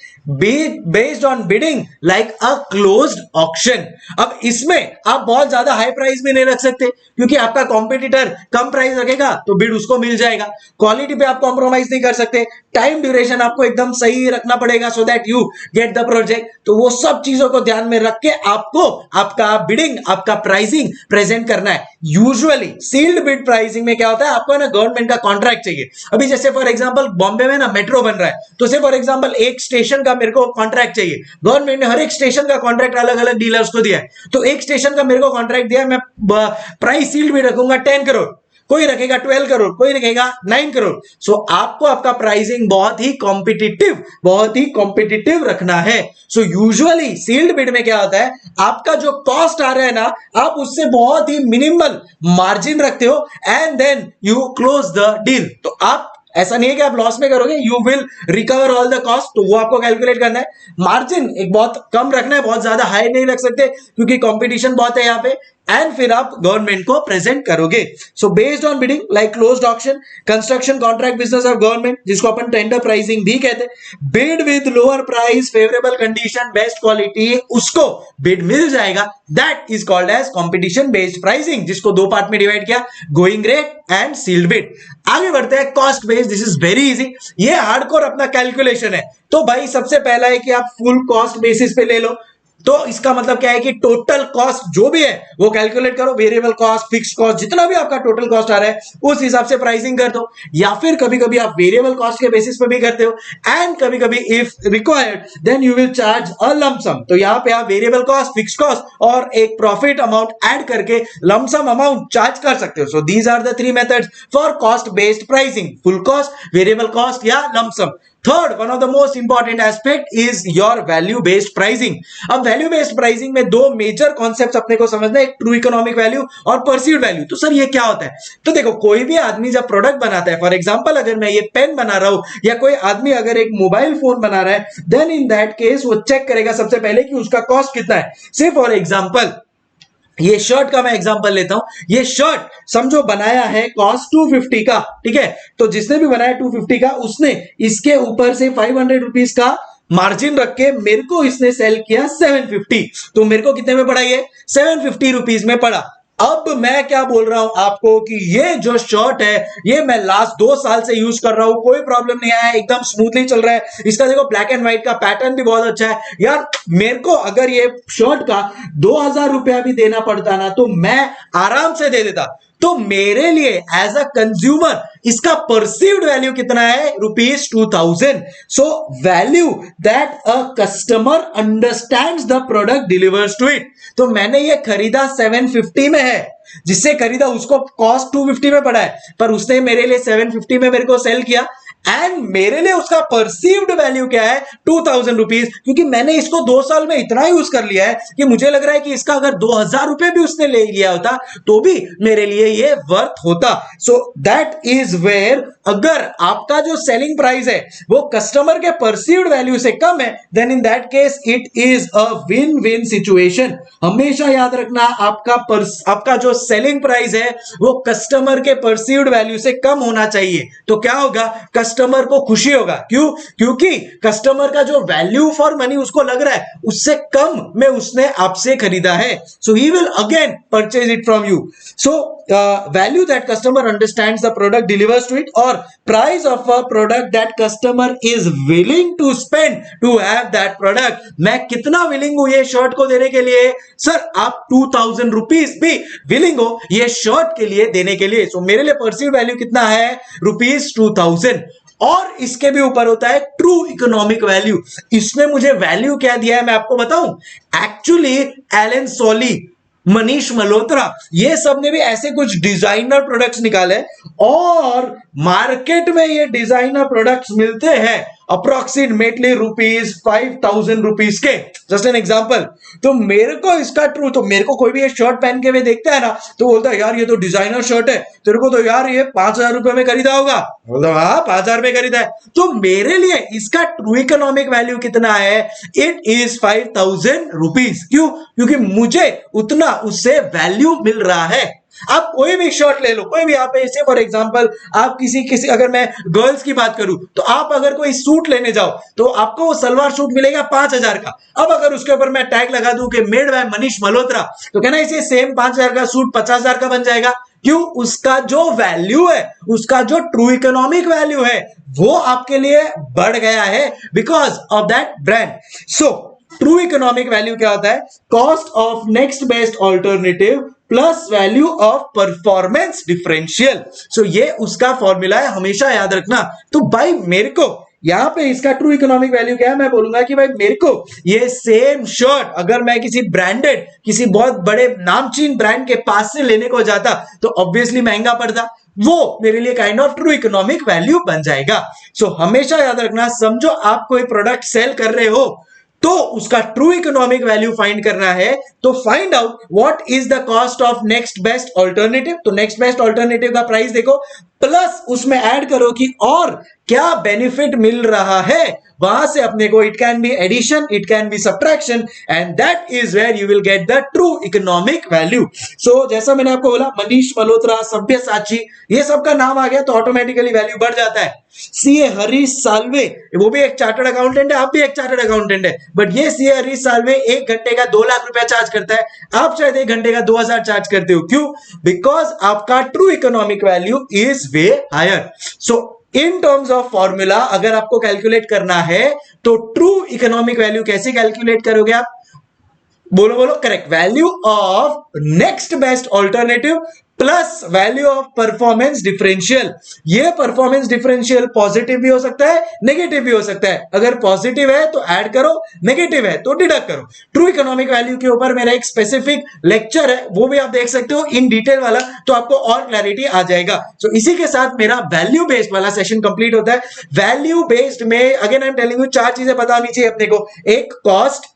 based on bidding like a closed auction. अब इसमें आप बहुत ज्यादा हाई प्राइस भी नहीं रख सकते क्योंकि आपका कॉम्पिटिटर कम प्राइस रखेगा तो बिड उसको मिल जाएगा। क्वालिटी पे आप कॉम्प्रोमाइज नहीं कर सकते, टाइम ड्यूरेशन आपको एकदम सही रखना पड़ेगा so that you get the project. तो वो सब चीजों को ध्यान में रख के आपको आपका बिडिंग, आपका प्राइसिंग प्रेजेंट करना है। यूजुअली सील्ड बिड प्राइसिंग में क्या होता है, आपको ना गवर्नमेंट का कॉन्ट्रैक्ट चाहिए। अभी जैसे फॉर एग्जांपल बॉम्बे में ना मेट्रो बन रहा है, तो से फॉर एग्जांपल एक स्टेशन का मेरे को कॉन्ट्रैक्ट चाहिए। गवर्नमेंट ने हर एक स्टेशन का कॉन्ट्रैक्ट अलग अलग डीलर्स को दिया है, तो एक स्टेशन का मेरे को कॉन्ट्रैक्ट दिया, मैं प्राइस सील्ड भी रखूंगा 10 करोड़, कोई रखेगा 12 करोड़, कोई रखेगा 9 करोड़। सो आपको आपका प्राइसिंग बहुत ही कॉम्पिटिटिव रखना है। सो यूजुअली सील्ड बिड में क्या होता है, आपका जो कॉस्ट आ रहा है ना आप उससे बहुत ही मिनिमल मार्जिन रखते हो and then you close the deal. तो आप ऐसा नहीं है कि आप लॉस में करोगे, you will recover all the cost, तो वो आपको कैलकुलेट करना है। मार्जिन एक बहुत कम रखना है, बहुत ज्यादा हाई नहीं रख सकते क्योंकि कंपटीशन बहुत है यहाँ पे, एंड फिर आप गवर्नमेंट को प्रेजेंट करोगे। So based on bidding like closed auction, construction contract business of government जिसको अपन टेंडर प्राइसिंग भी कहते हैं, bid with lower price, favourable condition, best quality, उसको बिड मिल जाएगा। That is called as competition based pricing, जिसको दो पार्ट में डिवाइड किया, going rate and sealed bid. आगे बढ़ते हैं cost based. This is very easy, ये हार्डकोर अपना कैलकुलेशन है। तो भाई सबसे पहला है कि आप फुल कॉस्ट बेसिस पे ले लो, तो इसका मतलब क्या है कि टोटल कॉस्ट जो भी है वो कैलकुलेट करो, वेरिएबल कॉस्ट, फिक्स्ड कॉस्ट, जितना भी आपका टोटल कॉस्ट आ रहा है उस हिसाब से प्राइसिंग कर दो। या फिर कभी कभी आप वेरिएबल कॉस्ट के बेसिस पे भी करते हो, एंड कभी कभी if required then you will charge a lump sum. तो यहां पे आप वेरिएबल कॉस्ट, फिक्स्ड कॉस्ट और एक प्रॉफिट अमाउंट ऐड करके लंप सम अमाउंट चार्ज कर सकते हो। So these are the 3 methods for cost based pricing, full cost, variable cost या lump sum. Third, one of the most important aspect is your value based pricing. अब value based pricing में दो major concepts अपने को समझना है, एक true economic value और परसीव्ड वैल्यू। तो सर ये क्या होता है? तो देखो, कोई भी आदमी जब प्रोडक्ट बनाता है, फॉर एग्जांपल अगर मैं ये पेन बना रहा हूं या कोई आदमी अगर एक मोबाइल फोन बना रहा है, देन इन दैट केस वो चेक करेगा सबसे पहले कि उसका कॉस्ट कितना है। से फॉर एग्जांपल ये शर्ट का मैं एग्जांपल लेता हूं, ये शर्ट समझो बनाया है कॉस्ट 250 का, ठीक है। तो जिसने भी बनाया 250 का, उसने इसके ऊपर से 500 रुपीज का मार्जिन रख के मेरे को इसने सेल किया 750। तो मेरे को कितने में पड़ा? ये 750 रुपीज में पड़ा। अब मैं क्या बोल रहा हूं आपको कि ये जो शर्ट है ये मैं लास्ट 2 साल से यूज कर रहा हूं, कोई प्रॉब्लम नहीं आया, एकदम स्मूथली चल रहा है। इसका देखो ब्लैक एंड व्हाइट का पैटर्न भी बहुत अच्छा है। यार मेरे को अगर ये शर्ट का 2000 रुपया भी देना पड़ता ना तो मैं आराम से दे देता। तो मेरे लिए एज अ कंज्यूमर इसका परसीव्ड वैल्यू कितना है? ₹2000। So value that a customer understands the product delivers to it. तो मैंने ये खरीदा 750 में है, जिससे खरीदा उसको कॉस्ट 250 में पड़ा है, पर उसने मेरे लिए 750 में मेरे को सेल किया। एंड मेरे लिए उसका परसीव्ड वैल्यू क्या है, 2000 रुपीज, क्योंकि मैंने इसको 2 साल में इतना यूज कर लिया है कि मुझे लग रहा है कि इसका अगर 2000 रुपए भी उसने ले लिया होता तो भी मेरे लिए ये वर्थ होता. सो दैट इज वेयर अगर आपका जो सेलिंग प्राइस है वो कस्टमर के परसीव्ड वैल्यू से कम है, then in that case it is a win win situation. हमेशा याद रखना आपका जो सेलिंग प्राइस है वो कस्टमर के परसीव्ड वैल्यू से कम होना चाहिए. तो क्या होगा, कस्टमर को खुशी होगा. क्यों? क्योंकि कस्टमर का जो वैल्यू फॉर मनी उसको लग रहा है उससे कम में उसने आपसे खरीदा है. So he will again purchase it from you. So value that customer understands the product delivers to it, और price of a product that customer is willing to spend to have that product. मैं कितना willing हूं ये shirt को देने के लिए? Sir आप 2000 रुपीज भी विलिंग हो ये शर्ट के लिए देने के लिए. सो मेरे लिए परसीव वैल्यू कितना है, ₹2000. और इसके भी ऊपर होता है ट्रू इकोनॉमिक वैल्यू. इसने मुझे वैल्यू क्या दिया है मैं आपको बताऊं. एक्चुअली एलन सोली, मनीष मल्होत्रा, ये सब ने भी ऐसे कुछ डिजाइनर प्रोडक्ट्स निकाले और मार्केट में ये डिजाइनर प्रोडक्ट्स मिलते हैं अप्रोक्सीमेटली ₹5000 के. Just an example. तो मेरे को इसका ट्रू, तो मेरे को कोई भी ये शर्ट पहन के हुए देखता है ना तो बोलता है यार ये तो डिजाइनर शर्ट है, तेरे को तो यार ये ₹5000 में खरीदा होगा. बोलता हाँ 5000 में खरीदा है. तो मेरे लिए इसका ट्रू इकोनॉमिक वैल्यू कितना है, इट इज ₹5000. क्यों? क्योंकि मुझे उतना उससे वैल्यू मिल रहा है. आप कोई भी शर्ट ले लो, कोई भी, आप ऐसे फॉर एग्जांपल आप किसी अगर मैं गर्ल्स की बात करूं तो आप अगर कोई सूट लेने जाओ तो आपको वो सलवार सूट मिलेगा 5000 का. अब अगर उसके ऊपर मैं टैग लगा दूं कि मेड बाय मनीष मल्होत्रा तो कहना इसे सेम 5000 का सूट 50000 का बन जाएगा. क्यों? उसका जो वैल्यू है, उसका जो ट्रू इकोनॉमिक वैल्यू है वो आपके लिए बढ़ गया है because of that brand. So true economic value क्या होता है, cost of next best alternative plus value of performance differential. So ये उसका फॉर्मूला है, हमेशा याद रखना. तो भाई मेरे को यहां पे इसका ट्रू इकोनॉमिक वैल्यू क्या है, मैं बोलूंगा कि भाई मेरे को ये सेम शर्ट अगर मैं किसी ब्रांडेड, किसी बहुत बड़े नामचीन ब्रांड के पास से लेने को जाता तो ऑब्वियसली महंगा पड़ता. वो मेरे लिए kind of true economic value बन जाएगा. सो हमेशा याद रखना, समझो आप कोई प्रोडक्ट सेल कर रहे हो तो उसका ट्रू इकोनॉमिक वैल्यू फाइंड करना है तो find out what is the cost of next best alternative. तो नेक्स्ट बेस्ट ऑल्टरनेटिव का प्राइस देखो प्लस उसमें ऐड करो कि और क्या बेनिफिट मिल रहा है. वहां से अपने को it can be addition, it can be subtraction, and that is where you will get the true economic value. So जैसा मैंने आपको बोला, मनीष मल्होत्रा, सब्यसाची, ये सब का नाम आ गया तो ऑटोमेटिकली वैल्यू बढ़ जाता है. सीए हरीश साल्वे, वो भी एक चार्टर्ड अकाउंटेंट है, आप भी एक चार्टर्ड अकाउंटेंट है, बट ये सीए हरीश साल्वे 1 घंटे का 2 लाख रुपया चार्ज करता है, आप शायद 1 घंटे का 2000 चार्ज करते हो. क्यों? बिकॉज आपका true economic value is way higher. So in terms of formula अगर आपको कैलकुलेट करना है तो ट्रू इकोनॉमिक वैल्यू कैसे कैलकुलेट करोगे आप? बोलो बोलो. Correct. Value of next best alternative plus value of performance differential. ये परफॉर्मेंस डिफरेंशियल पॉजिटिव भी हो सकता है, नेगेटिव भी हो सकता है. अगर पॉजिटिव है तो ऐड करो, नेगेटिव है तो डिडक्ट करो. ट्रू इकोनॉमिक वैल्यू के ऊपर मेरा एक स्पेसिफिक लेक्चर है, वो भी आप देख सकते हो इन डिटेल वाला, तो आपको और क्लैरिटी आ जाएगा. सो इसी के साथ मेरा वैल्यू बेस्ड वाला सेशन कंप्लीट होता है. वैल्यू बेस्ड में again I am telling you 4 चीजें पता होनी चाहिए अपने को. एक कॉस्ट,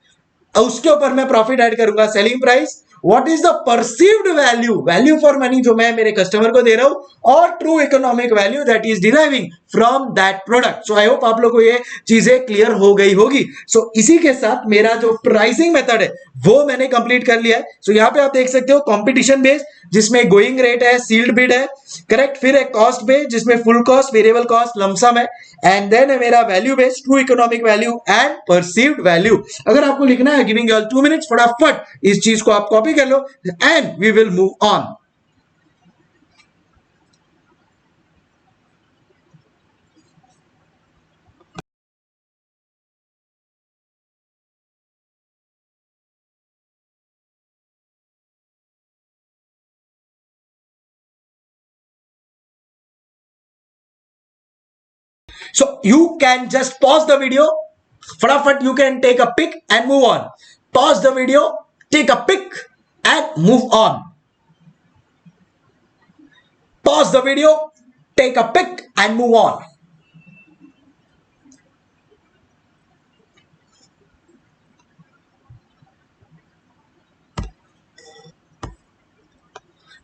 उसके ऊपर मैं प्रॉफिट ऐड करूंगा, selling price, what is the perceived value, value for money जो मैं मेरे कस्टमर को दे रहा हूं, और true economic value that is deriving from that product. So I hope आप लोगों को ये चीजें क्लियर हो गई होगी. सो इसी के साथ मेरा जो प्राइसिंग मेथड है वो मैंने कंप्लीट कर लिया है. सो यहां पे आप देख सकते हो कंपटीशन बेस्ड जिसमें गोइंग रेट है, सील्ड बिड है, करेक्ट. फिर है कॉस्ट बेस्ड जिसमें full cost, variable cost, lump sum है, एंड देन है मेरा value based, true economic value and perceived value. अगर आपको लिखना है, गिविंग यू ऑल 2 मिनट्स, फटाफट इस चीज को आप कॉपी कर लो and we will move on. So you can just pause the video, फटाफट you can take a pic and move on. Pause the video, take a pic and move on. Pause the video, take a pic and move on.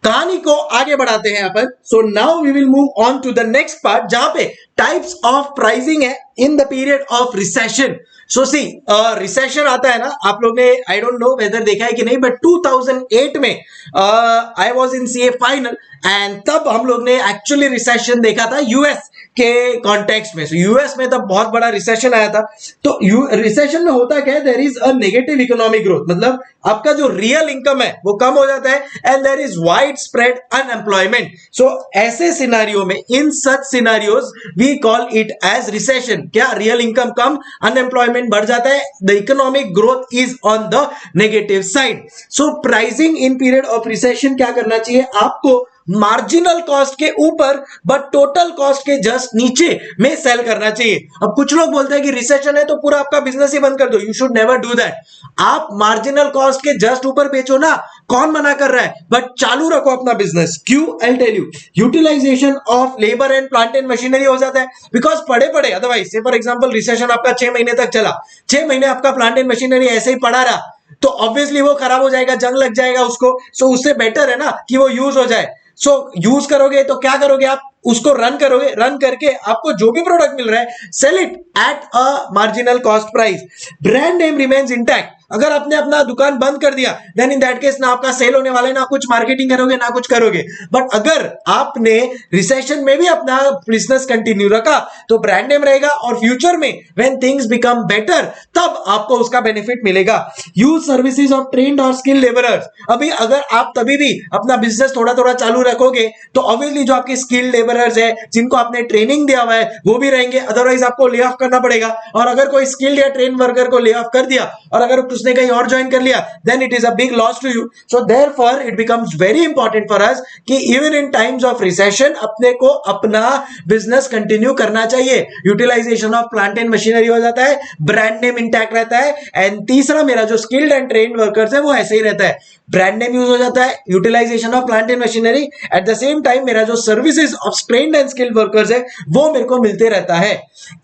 कहानी को आगे बढ़ाते हैं अपन. So now we will move on to the next part जहां पे types of pricing है in the period of recession. So see recession आता है ना, आप लोग ने आई डोंट नो वेदर देखा है कि नहीं, बट 2008 में I was in CA final and तब हम लोग ने एक्चुअली रिसेशन देखा था यूएस के कॉन्टेक्स्ट में. यूएस में तब बहुत बड़ा रिसेशन आया था. तो रिसेशन में होता क्या है, there is a negative economic growth, मतलब आपका जो रियल इनकम है वो कम हो जाता है and there is wide spread unemployment. So ऐसे सिनारियो में, in such scenarios we call it as recession. क्या रियल इनकम कम, अनएम्प्लॉयमेंट बढ़ जाता है, the economic growth is on the negative side. So pricing in period of recession क्या करना चाहिए आपको, मार्जिनल कॉस्ट के ऊपर बट टोटल कॉस्ट के जस्ट नीचे में सेल करना चाहिए. अब कुछ लोग बोलते हैं कि रिसेशन है तो पूरा आपका बिजनेस ही बंद कर दो. You should never do that. आप मार्जिनल कॉस्ट के जस्ट ऊपर बेचो ना, कौन मना कर रहा है, बट चालू रखो अपना बिजनेस. क्यों? I tell you. Utilization of labour and plant and machinery हो जाता है बिकॉज पड़े अदरवाइज से फॉर एग्जांपल रिसेशन आपका 6 महीने तक चला, 6 महीने आपका प्लांट एंड मशीनरी ऐसे ही पड़ा रहा तो ऑब्वियसली वो खराब हो जाएगा, जंग लग जाएगा उसको. सो उससे बेटर है ना कि वो यूज हो जाए. सो यूज करोगे तो क्या करोगे, आप उसको रन करोगे, रन करके आपको जो भी प्रोडक्ट मिल रहा है sell it at a marginal cost price. Brand name remains intact. अगर आपने अपना दुकान बंद कर दिया देन इन दैट केस ना आपका सेल होने वाला है, ना कुछ मार्केटिंग करोगे, ना कुछ करोगे. बट अगर आपने रिसेशन में भी अपना बिजनेस कंटिन्यू रखा तो ब्रांड नेम रहेगा और फ्यूचर में व्हेन थिंग्स बिकम बेटर तब आपको उसका बेनिफिट मिलेगा. यूज सर्विसेज ऑफ ट्रेन्ड और स्किल लेबरर्स. अभी अगर आप तभी भी अपना बिजनेस थोड़ा थोड़ा चालू रखोगे तो ऑब्वियसली जो आपके स्किल लेबरर्स है जिनको आपने ट्रेनिंग दिया हुआ है वो भी रहेंगे, अदरवाइज आपको ले ऑफ करना पड़ेगा. और अगर कोई स्किल्ड या ट्रेन वर्कर को ले ऑफ कर दिया और अगर उसने कहीं और ज्वाइन कर लिया then it is a big loss to you. So therefore it becomes very important for us कि even in times of recession अपने को अपना बिजनेस कंटिन्यू करना चाहिए. Utilization of plant and machinery हो जाता है, ब्रांड नेम इंटैक्ट रहता है एंड तीसरा मेरा जो स्किल्ड एंड ट्रेन्ड वर्कर्स है वो ऐसे ही रहता है. ब्रांड नेम यूज हो जाता है, utilization of plant and machinery, at the same time मेरा जो services of trained and skilled workers है वो मेरे को मिलते रहता है.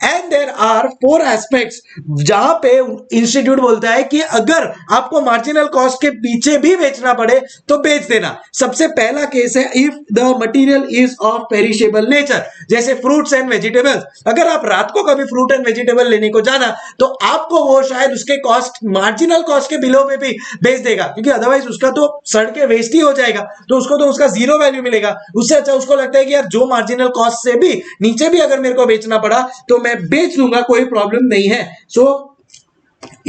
एंड देयर आर 4 एस्पेक्ट्स जहां पे इंस्टीट्यूट बोलता है कि अगर आपको मार्जिनल कॉस्ट के पीछे भी बेचना पड़े तो बेच देना. सबसे पहला केस है if the material is of perishable nature, जैसे फ्रूट्स एंड वेजिटेबल्स. अगर आप रात को कभी फ्रूट एंड वेजिटेबल लेने को जाना तो आपको वो शायद उसके कॉस्ट मार्जिनल कॉस्ट के बिलो पे भी बेच देगा क्योंकि अदरवाइज उसका तो सड़ के वेस्ट ही हो जाएगा, तो उसको तो उसका जीरो वैल्यू मिलेगा. उससे अच्छा उसको लगता है कि यार जो मार्जिनल कॉस्ट से भी नीचे भी अगर मेरे को बेचना पड़ा तो मैं बेच लूंगा, कोई प्रॉब्लम नहीं है. सो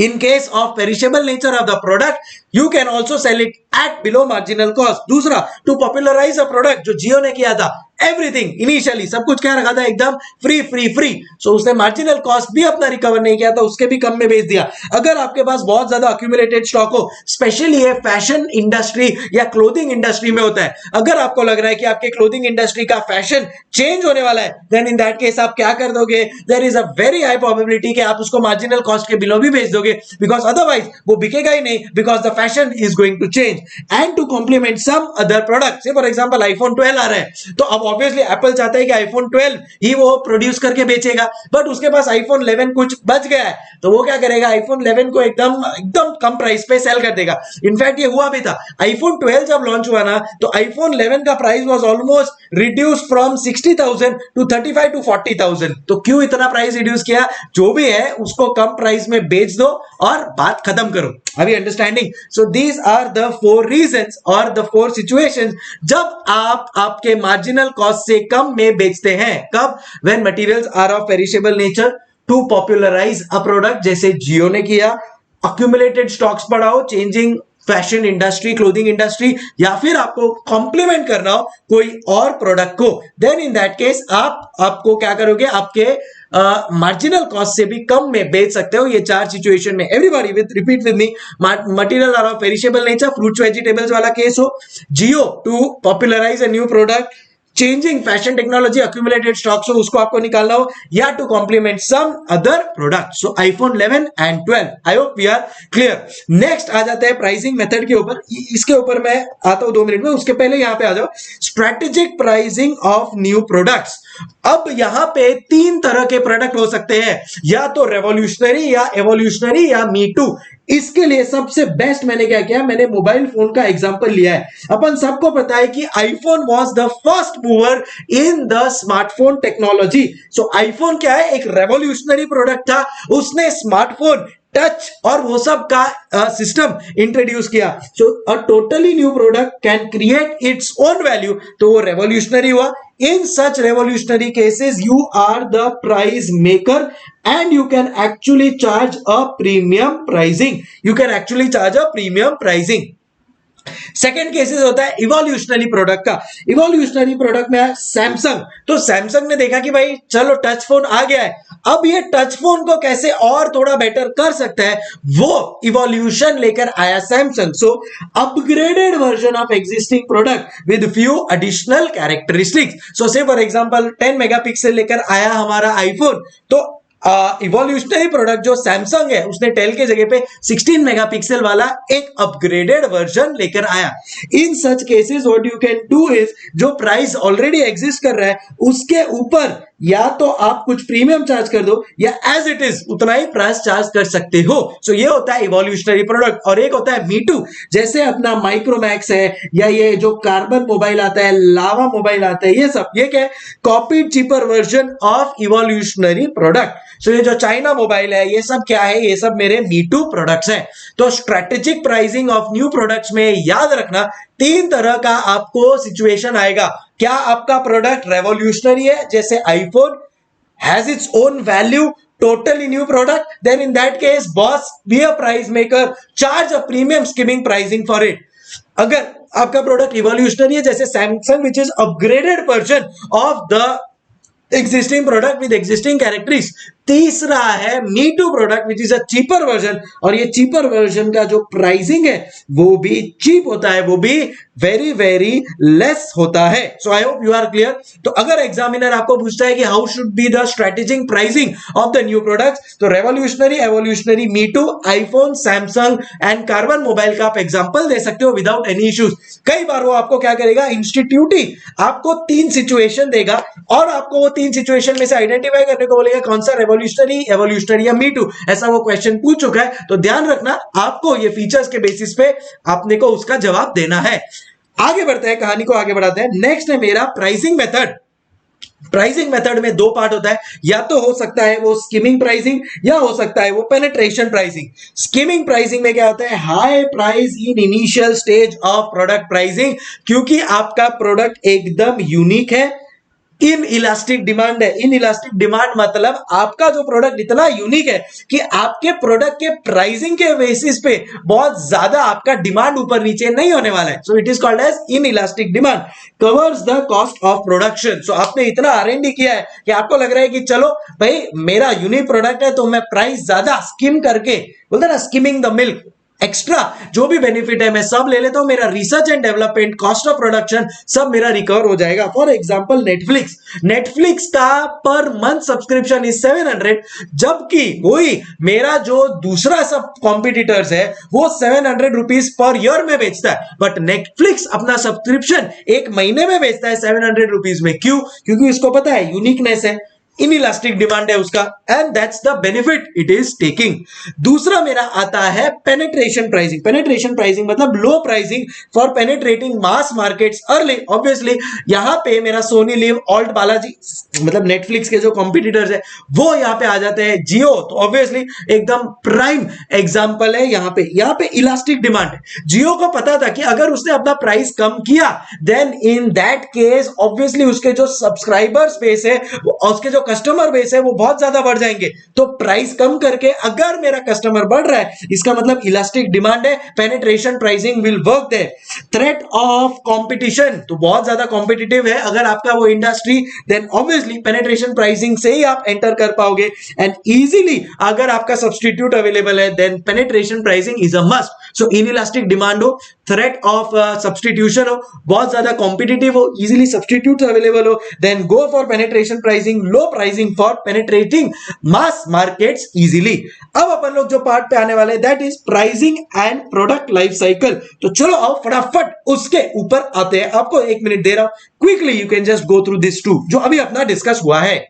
in case of perishable nature of the product you can also sell it at below marginal cost. दूसरा, to popularize a product, जो जियो ने किया था, एवरीथिंग इनिशियली सब कुछ क्या रखा था एकदम फ्री. सो उसने मार्जिनल कॉस्ट भी अपना रिकवर नहीं किया था, उसके भी कम में बेच दिया. अगर आपके पास बहुत ज्यादा अक्यूमुलेटेड स्टॉक हो, स्पेशली ये फैशन इंडस्ट्री या क्लोथिंग इंडस्ट्री में होता है, अगर आपको लग रहा है कि आपके क्लोथिंग इंडस्ट्री का फैशन चेंज होने वाला है देन इन दैट केस आप क्या कर दोगे, there is a very high probability कि आप उसको मार्जिनल कॉस्ट के बिलो भी बेच दोगे बिकॉज अदरवाइज वो बिकेगा ही नहीं because the fashion is going to change. And to complement some other product, say for example iPhone 12 आ रहा है तो अब ऑब्वियसली एप्पल चाहता है कि आईफोन 12 ही वो प्रोड्यूस करके बेचेगा, बट उसके पास आईफोन 11 कुछ बच गया है तो वो क्या करेगा, आईफोन 11 को एकदम कम प्राइस पे सेल कर देगा. इनफैक्ट ये हुआ भी था, आईफोन 12 जब लॉन्च हुआ ना तो आईफोन 11 का price was almost reduce from 60,000 to 35 to 40,000. तो क्यों इतना प्राइस रिड्यूस किया, जो भी है उसको कम प्राइस में बेच दो और बात खत्म करो. अभी understanding? So these are the 4 reasons और द 4 सिचुएशंस जब आप आपके मार्जिनल कॉस्ट से कम में बेचते हैं. कब? When materials are of perishable nature, to popularize a product जैसे जियो ने किया, अक्यूमुलेटेड स्टॉक्स बढ़ाओ, changing fashion industry, clothing industry, या फिर आपको कॉम्प्लीमेंट करना हो कोई और प्रोडक्ट को, देन इन दैट केस आपको क्या करोगे, आपके मार्जिनल कॉस्ट से भी कम में बेच सकते हो. ये 4 सिचुएशन में. Everybody with repeat with me. Material are of perishable nature, fruits vegetables वाला केस हो, जियो to popularize a new product, changing fashion technology, accumulated stocks हो उसको आपको निकालना हो, या to complement some other product. So iPhone 11 and 12. I hope we are clear. Next आ जाता है प्राइसिंग मेथड के ऊपर. इसके ऊपर मैं आता हूं 2 मिनट में, उसके पहले यहां पे आ जाओ strategic pricing of new products. अब यहां पे तीन तरह के प्रोडक्ट हो सकते हैं, या तो रेवोल्यूशनरी या एवोल्यूशनरी या मी टू। इसके लिए सबसे बेस्ट मैंने क्या किया, मैंने मोबाइल फोन का एग्जांपल लिया है। अपन सबको पता है कि iPhone was the first mover in the smartphone technology. So iPhone क्या है, एक रेवोल्यूशनरी प्रोडक्ट था, उसने स्मार्टफोन, टच और वो सब का सिस्टम इंट्रोड्यूस किया। So a totally new product can create its own value, तो वो रेवोल्यूशनरी हुआ। In such revolutionary cases, you are the price maker and you can actually charge a premium pricing. You can actually charge a premium pricing. Second cases होता है evolutionary product का। Evolutionary product में Samsung, तो Samsung ने देखा कि भाई चलो टच फोन आ गया है, अब ये टच फोन को कैसे और थोड़ा बेटर कर सकता है, वो इवोल्यूशन लेकर आया Samsung. So upgraded version of existing product with few additional characteristics. So say for example 10 megapixel लेकर आया हमारा आईफोन, तो इवोल्यूशनरी प्रोडक्ट जो सैमसंग है उसने टेल के जगह पे 16 मेगापिक्सल वाला एक अपग्रेडेड वर्जन लेकर आया। In such cases what you can do is, जो प्राइस ऑलरेडी एग्जिस्ट कर रहा है उसके ऊपर या तो आप कुछ प्रीमियम चार्ज कर दो या एज इट इज उतना ही प्राइस चार्ज कर सकते हो। सो ये होता है इवोल्यूशनरी प्रोडक्ट। और एक होता है मी टू, जैसे अपना माइक्रोमैक्स है या ये जो कार्बन मोबाइल आता है, लावा मोबाइल आता है, ये सब ये क्या है, copied cheaper version of evolutionary product. So ये जो चाइना मोबाइल है ये सब क्या है, ये सब मेरे मी टू प्रोडक्ट्स हैं। तो strategic pricing of new products में याद रखना तीन तरह का आपको सिचुएशन आएगा। क्या आपका प्रोडक्ट रेवोल्यूशनरी है, जैसे iPhone has its own value, totally new product, then in that case boss be a price maker, charge a premium skimming pricing for it. अगर आपका प्रोडक्ट इवोल्यूशनरी है जैसे Samsung which is upgraded version of the existing product with existing characteristics। तीसरा है me too product which is a cheaper version, और ये cheaper version का जो प्राइसिंग है वो भी चीप होता है, वो भी वेरी वेरी लेस होता है। So I hope you are clear. तो अगर एग्जामिनर आपको पूछता है कि how should be the strategic pricing of the new products, तो revolutionary, evolutionary, me too, iPhone, Samsung and Karbonn mobile का आप एग्जांपल दे सकते हो विदाउट एनी इश्यूज। कई बार वो आपको क्या करेगा, इंस्टीट्यूट ही आपको तीन सिचुएशन देगा और आपको वो तीन सिचुएशन में से आइडेंटिफाई करने को बोलेगा कौन सा रेवोल्यूशनरी, एवोल्यूशनरी या मी टू। ऐसा वो क्वेश्चन पूछ चुका है, तो ध्यान रखना आपको ये फीचर्स के बेसिस पे आपने को उसका जवाब देना है। आगे बढ़ते हैं, कहानी को आगे बढ़ाते हैं। नेक्स्ट है मेरा प्राइसिंग मेथड। प्राइसिंग मेथड में दो पार्ट होता है, या तो हो सकता है वो स्कीमिंग प्राइसिंग या हो सकता है वो पेनिट्रेशन प्राइसिंग। स्कीमिंग प्राइसिंग में क्या होता है, high price in initial stage of product pricing, क्योंकि आपका प्रोडक्ट एकदम यूनिक है, इन इलास्टिक डिमांड है। इन इलास्टिक डिमांड मतलब आपका जो प्रोडक्ट इतना यूनिक है कि आपके प्रोडक्ट के प्राइसिंग के बेसिस पे बहुत ज्यादा आपका डिमांड ऊपर नीचे नहीं होने वाला है। So it is called as inelastic demand, covers the cost of production. So आपने इतना R&D किया है कि आपको लग रहा है कि चलो भाई मेरा यूनिक प्रोडक्ट है तो मैं प्राइस ज्यादा स्किम करके, बोलते ना स्किमिंग द मिल्क, एक्स्ट्रा जो भी बेनिफिट है मैं सब ले लेता हूं, मेरा research and development, cost of production सब मेरा रिकवर हो जाएगा। फॉर एग्जांपल नेटफ्लिक्स का पर मंथ सब्सक्रिप्शन इज 700, जबकि वही मेरा जो दूसरा सब कॉम्पिटिटर्स है वो 700 रुपीज पर ईयर में बेचता है, बट नेटफ्लिक्स अपना सब्सक्रिप्शन एक महीने में बेचता है 700 रुपीज में। क्यों? क्योंकि इसको पता है यूनिकनेस है, इनइलास्टिक डिमांड है उसका, and that's the benefit it is taking. दूसरा मेरा आता है पेनिट्रेशन प्राइसिंग। पेनिट्रेशन प्राइसिंग मतलब लो pricing for penetrating mass markets early. Obviously यहां पे मेरा सोनी लिव, ऑल्ट बालाजी, मतलब नेटफ्लिक्स के जो कॉम्पिटिटर्स है वो यहां पे आ जाते हैं। जियो तो ऑब्वियसली एकदम प्राइम एग्जांपल है। यहां पे इलास्टिक डिमांड है। जियो को पता था कि अगर उसने अपना प्राइस कम किया then in that case obviously उसके जो सब्सक्राइबर्स बेस है, उसके जो कस्टमर बेस है वो बहुत ज्यादा बढ़ जाएंगे। तो प्राइस कम करके अगर मेरा कस्टमर बढ़ रहा है इसका मतलब इलास्टिक डिमांड है, penetration pricing will work there. Threat of competition, तो बहुत ज्यादा कॉम्पिटिटिव है अगर आपका वो industry, then obviously penetration pricing से ही आप एंटर कर पाओगे। एंड इजीली अगर आपका सब्स्टिट्यूट अवेलेबल है then penetration pricing is a must. So inelastic demand हो, थ्रेट ऑफ सब्सटीट्यूशन हो, बहुत ज्यादा कॉम्पिटिटिव हो, इजीली सब्सटीट्यूट अवेलेबल हो, then go for penetration pricing, low pricing for penetrating mass markets easily. अब अपन लोग जो पार्ट पे आने वाले that is pricing and product life cycle. तो चलो आओ फटाफट उसके ऊपर आते हैं, आपको 1 मिनट दे रहा हूं, quickly you can just go through this two जो अभी अपना डिस्कस हुआ है।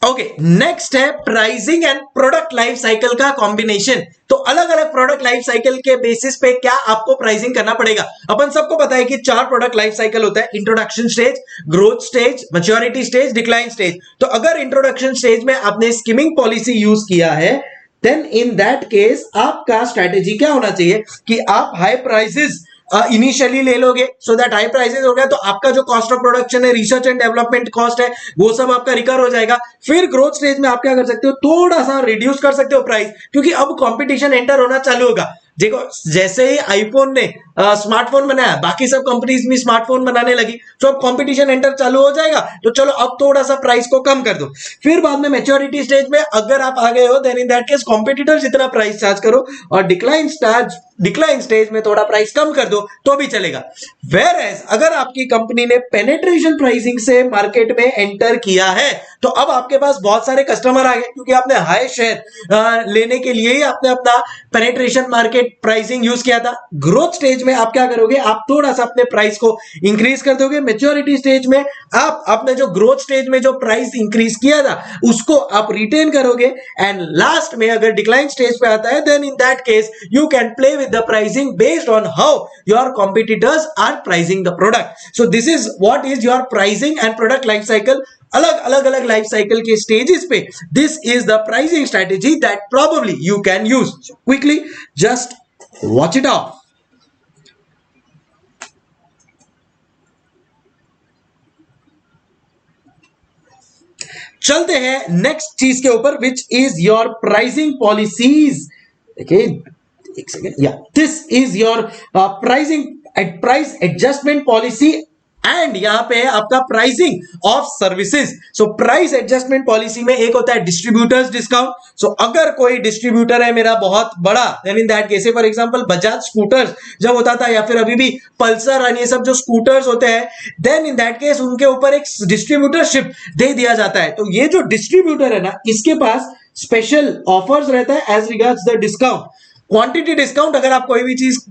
ओके, नेक्स्ट है pricing and product life cycle का कॉम्बिनेशन। तो अलग अलग प्रोडक्ट लाइफ साइकिल के बेसिस पे क्या आपको प्राइसिंग करना पड़ेगा। अपन सबको पता है कि 4 प्रोडक्ट लाइफ साइकिल होता है, introduction stage, growth stage, maturity stage, decline stage. तो अगर इंट्रोडक्शन स्टेज में आपने स्किमिंग पॉलिसी यूज किया है, देन इन दैट केस आपका स्ट्रेटेजी क्या होना चाहिए कि आप हाई प्राइसेस इनिशियली ले लोगे, सो दैट हाई प्राइसेस हो गया तो आपका जो कॉस्ट ऑफ प्रोडक्शन है, रिसर्च एंड डेवलपमेंट कॉस्ट है, वो सब आपका रिकवर हो जाएगा। फिर ग्रोथ स्टेज में आप क्या कर सकते हो, थोड़ा सा रिड्यूस कर सकते हो प्राइस, क्योंकि अब कंपटीशन एंटर होना चालू होगा। देखो जैसे ही आईफोन ने स्मार्टफोन बनाया, बाकी सब कंपनीज भी स्मार्टफोन बनाने लगी, तो अब कंपटीशन एंटर चालू हो जाएगा, तो चलो अब थोड़ा सा प्राइस को कम कर दो। फिर बाद में मैच्योरिटी स्टेज में अगर आप आ गए हो, then in that case competitors इतना प्राइस चार्ज करो, और डिक्लाइन स्टेज में थोड़ा प्राइस कम कर दो तो भी चलेगा। वेयर एज अगर आपकी कंपनी ने पेनिट्रेशन प्राइसिंग से मार्केट में एंटर किया है, तो अब आपके पास बहुत सारे कस्टमर आ गए, क्योंकि आपने हाई शेयर लेने के लिए ही आपने अपना पेनिट्रेशन मार्केट प्राइसिंग यूज किया था। ग्रोथ स्टेज में आप क्या करोगे, आप थोड़ा सा अपने प्राइस को इंक्रीज कर दोगे। मैच्योरिटी स्टेज में आप अपने जो ग्रोथ स्टेज में जो प्राइस इंक्रीज किया था उसको आप रिटेन करोगे, एंड लास्ट में अगर डिक्लाइन स्टेज पे आता है, then in that case you can play with the pricing based on how your competitors are pricing the product. So this is what is your pricing and product life cycle. अलग life cycle के stages पे this is the pricing strategy that probably you can use. Quickly just watch it out. चलते हैं next चीज के ऊपर, which is your pricing policies. देखिए एक सेकेंड, या this is your pricing price adjustment policy, and यहां पे है आपका pricing of services. So price adjustment policy में एक होता है डिस्ट्रीब्यूटर्स डिस्काउंट। सो अगर कोई डिस्ट्रीब्यूटर है मेरा बहुत बड़ा, then in that case for example Bajaj scooters जब होता था, या फिर अभी भी पल्सर और ये सब जो स्कूटर्स होते हैं, देन इन दैट केस उनके ऊपर एक डिस्ट्रीब्यूटरशिप दे दिया जाता है। तो ये जो डिस्ट्रीब्यूटर है ना, इसके पास स्पेशल ऑफर्स रहता है as regards the discount, quantity discount. अगर आप कोई भी चीज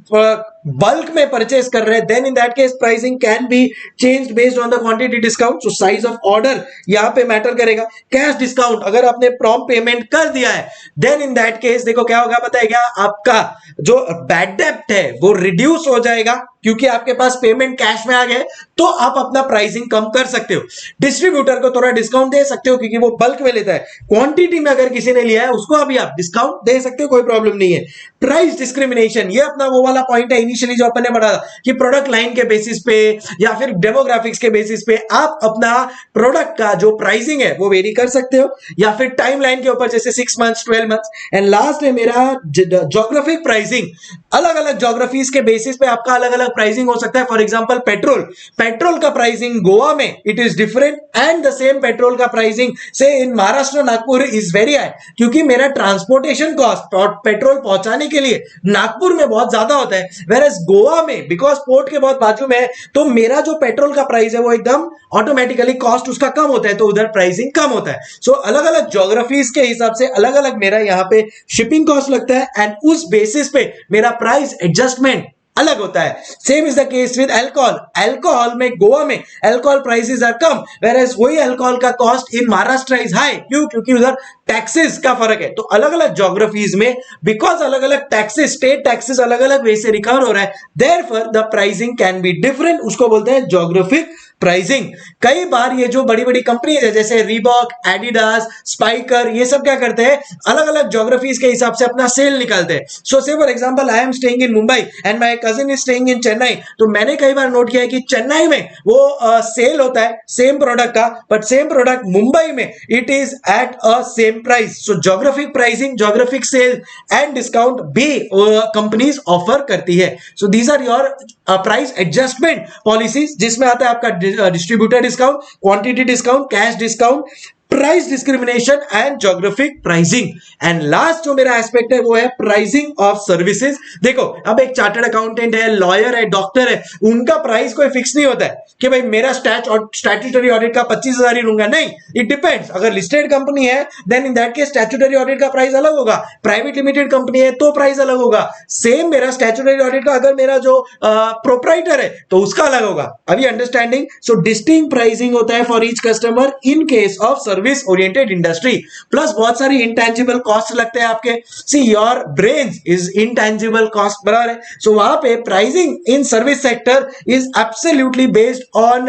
बल्क में परचेस कर रहे हैं, then in that case pricing can be changed based on the quantity discount. So size of order यहां पे मैटर करेगा। कैश डिस्काउंट, अगर आपने प्रॉम्प्ट पेमेंट कर दिया है, देन इन दैट केस देखो क्या होगा पता है क्या, आपका जो बैड डेब्ट है वो रिड्यूस हो जाएगा, क्योंकि आपके पास पेमेंट कैश में आ गए, तो आप अपना प्राइसिंग कम कर सकते हो। डिस्ट्रीब्यूटर को थोड़ा डिस्काउंट दे सकते हो, क्योंकि वो बल्क में लेता है। क्वांटिटी में अगर किसी ने लिया है उसको अभी आप डिस्काउंट दे सकते हो, कोई प्रॉब्लम नहीं है। प्राइस डिस्क्रिमिनेशन, ये अपना वो वाला पॉइंट है इनिशियली जो अपन ने पढ़ा था कि प्रोडक्ट लाइन के बेसिस पे या फिर डेमोग्राफिक्स के बेसिस पे आप अपना प्रोडक्ट का जो प्राइसिंग है वो वेरी कर सकते हो, या फिर टाइम लाइन के ऊपर जैसे 6 मंथ्स 12 मंथ्स। एंड लास्ट है मेरा ज्योग्राफिक प्राइसिंग। अलग अलग ज्योग्राफीज के बेसिस पे आपका अलग अलग प्राइसिंग हो सकता है। फॉर एग्जांपल पेट्रोल का प्राइसिंग गोवा में it is different, and the same petrol का प्राइसिंग से in Maharashtra Nagpur is very high, क्योंकि मेरा ट्रांसपोर्टेशन कॉस्ट पेट्रोल पहुंचाने के लिए नागपुर में बहुत ज्यादा होता है, वेयर गोवा में बिकॉज पोर्ट के बहुत बाजू में है, तो मेरा जो पेट्रोल का प्राइस है वो एकदम ऑटोमेटिकली कॉस्ट उसका कम होता है, तो उधर प्राइसिंग कम होता है। सो अलग अलग ज्योग्राफीज के हिसाब से अलग अलग मेरा यहाँ पे शिपिंग कॉस्ट लगता है, एंड उस बेसिस पे मेरा प्राइस एडजस्टमेंट अलग होता है। Same is the case with alcohol. Alcohol में गोवा में अल्कोहल प्राइसेस आर कम, वेयरएज वही अल्कोहल का cost in Maharashtra is high. क्यों? क्योंकि उधर टैक्सेस का फर्क है। तो अलग अलग ज्योग्राफीज में बिकॉज अलग अलग टैक्सेस, स्टेट टैक्सेस अलग अलग वे से रिकवर हो रहा है, therefore the pricing can be different. उसको बोलते हैं ज्योग्राफिक प्राइसिंग। कई बार ये जो बड़ी बड़ी कंपनीज है जैसे रीबॉक, एडिडास, स्पाइकर, ये सब क्या करते हैं, अलग अलग ज्योग्राफीज के हिसाब से अपना सेल निकालते हैं। सो say for example I am staying in Mumbai and my cousin is staying in Chennai, तो मैंने कई बार नोट किया है कि चेन्नई में वो सेल होता है सेम प्रोडक्ट का, बट सेम प्रोडक्ट मुंबई में it is at a same price. So geographic pricing, geographic sale and discount भी कंपनीज ऑफर करती है। So these are your price adjustment policies, जिसमें आता है आपका distributor discount, quantity discount, cash discount, price discrimination and geographic pricing. And last जो मेरा aspect है वो है प्राइसिंग ऑफ सर्विसेज। देखो अब एक चार्टर्ड अकाउंटेंट है, लॉयर है, डॉक्टर है, उनका प्राइस कोई फिक्स नहीं होता है कि भाई मेरा स्टैट्यूटरी ऑडिट का 25,000 ही लूंगा, नहीं, इट डिपेंड्स। अगर लिस्टेड कंपनी है then in that case statutory audit का प्राइस अलग होगा, प्राइवेट लिमिटेड कंपनी है तो प्राइस अलग होगा। सेम मेरा स्टैट्यूटरी ऑडिट का अगर मेरा जो प्रोप्राइटर है तो उसका अलग होगा। अभी अंडरस्टैंडिंग? सो डिस्टिंक्ट प्राइसिंग होता है for each customer in case of service oriented industry. Plus बहुत सारी इंटेंजिबल कॉस्ट लगते हैं आपके। See your brain is intangible cost, बराबर है। सो वहां पे pricing in service sector is absolutely based on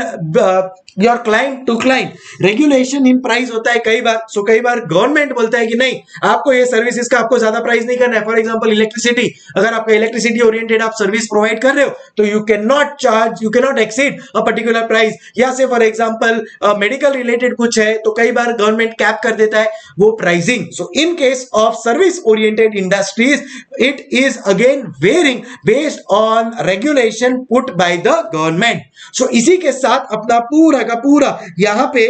your client to client. Regulation in price होता है कई बार। सो कई बार गवर्नमेंट बोलता है कि नहीं, आपको ये सर्विसेज का आपको ज्यादा प्राइस नहीं करना है। फॉर एग्जांपल इलेक्ट्रिसिटी, अगर आपका इलेक्ट्रिसिटी ओरिएंटेड आप सर्विस प्रोवाइड कर रहे हो तो you can not charge, you can not exceed a particular price. या से फॉर एग्जांपल मेडिकल रिलेटेड कुछ है तो कई बार गवर्नमेंट कैप कर देता है वो pricing. So in case of service oriented industries it is again varying based on regulation put by the government. So इसी के साथ अपना पूरा का पूरा यहां पे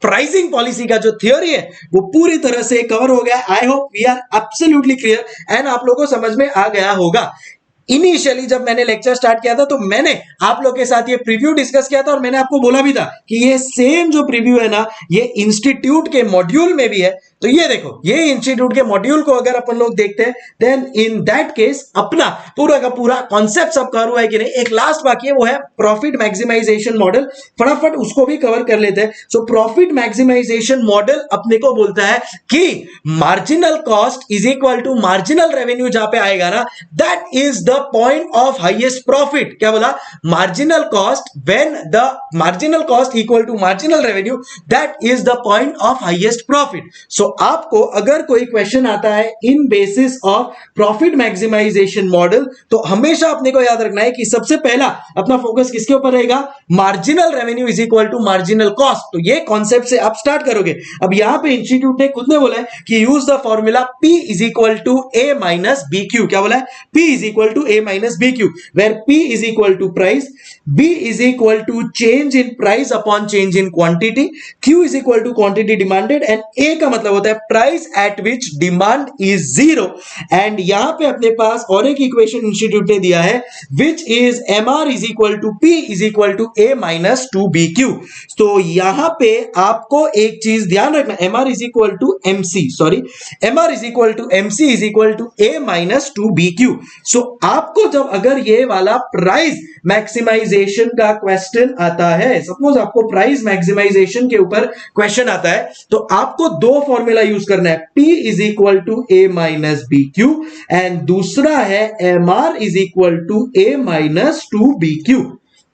प्राइसिंग पॉलिसी का जो थियोरी है वो पूरी तरह से कवर हो गया। I hope we are absolutely clear and आप लोगों को समझ में आ गया होगा। इनिशियली जब मैंने लेक्चर स्टार्ट किया था तो मैंने आप लोग के साथ ये प्रीव्यू डिस्कस किया था और मैंने आपको बोला भी था कि ये सेम जो प्रीव्यू है ना ये इंस्टीट्यूट के मॉड्यूल में भी है। तो ये देखो, ये इंस्टीट्यूट के मॉड्यूल को अगर अपन लोग देखते हैं देन इन दैट केस अपना पूरा का पूरा कॉन्सेप्ट सब कवर हुआ है कि नहीं। एक लास्ट बाकी है वो है प्रॉफिट मैक्सिमाइजेशन मॉडल, फटाफट उसको भी कवर कर लेते हैं। सो प्रॉफिट मैक्सिमाइजेशन मॉडल अपने को बोलता है कि marginal cost is equal to marginal revenue, जहां पे आएगा ना that is the point of highest profit. क्या बोला? Marginal cost, when the marginal cost equal to marginal revenue that is the point of highest profit. So आपको अगर कोई question आता है in basis of profit maximization model तो हमेशा अपने को याद रखना है कि सबसे पहला अपना फोकस किसके ऊपर रहेगा? Marginal revenue is equal to marginal cost. तो ये कॉन्सेप्ट से आप स्टार्ट करोगे। अब यहां पे इंस्टीट्यूट ने खुद ने बोला है कि use the formula P is equal to A minus B Q. क्या बोला है? P is equal to A minus B Q, where P is equal to price, B is equal to change in price upon change in quantity, Q is equal to quantity demanded and A का मतलब होता है price at which demand is zero. And यहां पे अपने पास और एक equation institute ने दिया है which is MR is equal to P is equal to A minus 2BQ। तो यहां पे आपको एक चीज ध्यान रखना, MR is equal to MC, sorry MR is equal to MC is equal to A minus 2BQ। So आपको जब अगर ये वाला प्राइस मैक्सिमाइजेशन का क्वेश्चन आता है, सपोज आपको प्राइस मैक्सिमाइजेशन के ऊपर क्वेश्चन आता है तो आपको दो फॉर्मूला यूज करना है, P is equal to A minus BQ and दूसरा है MR is equal to A minus 2BQ।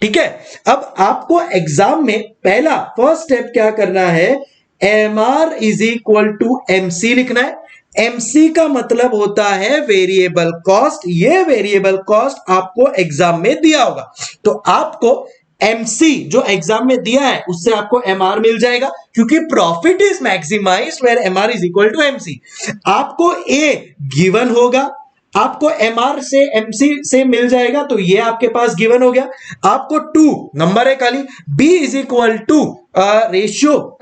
ठीक है, अब आपको एग्जाम में पहला फर्स्ट स्टेप क्या करना है? MR is equal to MC लिखना है। MC का मतलब होता है वेरिएबल कॉस्ट। ये वेरिएबल कॉस्ट आपको एग्जाम में दिया होगा तो आपको MC जो एग्जाम में दिया है उससे आपको MR मिल जाएगा क्योंकि profit is maximized where MR is equal to MC। आपको A गिवन होगा, आपको MR से MC से मिल जाएगा तो ये आपके पास गिवन हो गया। आपको 2 नंबर है खाली, B is equal to ratio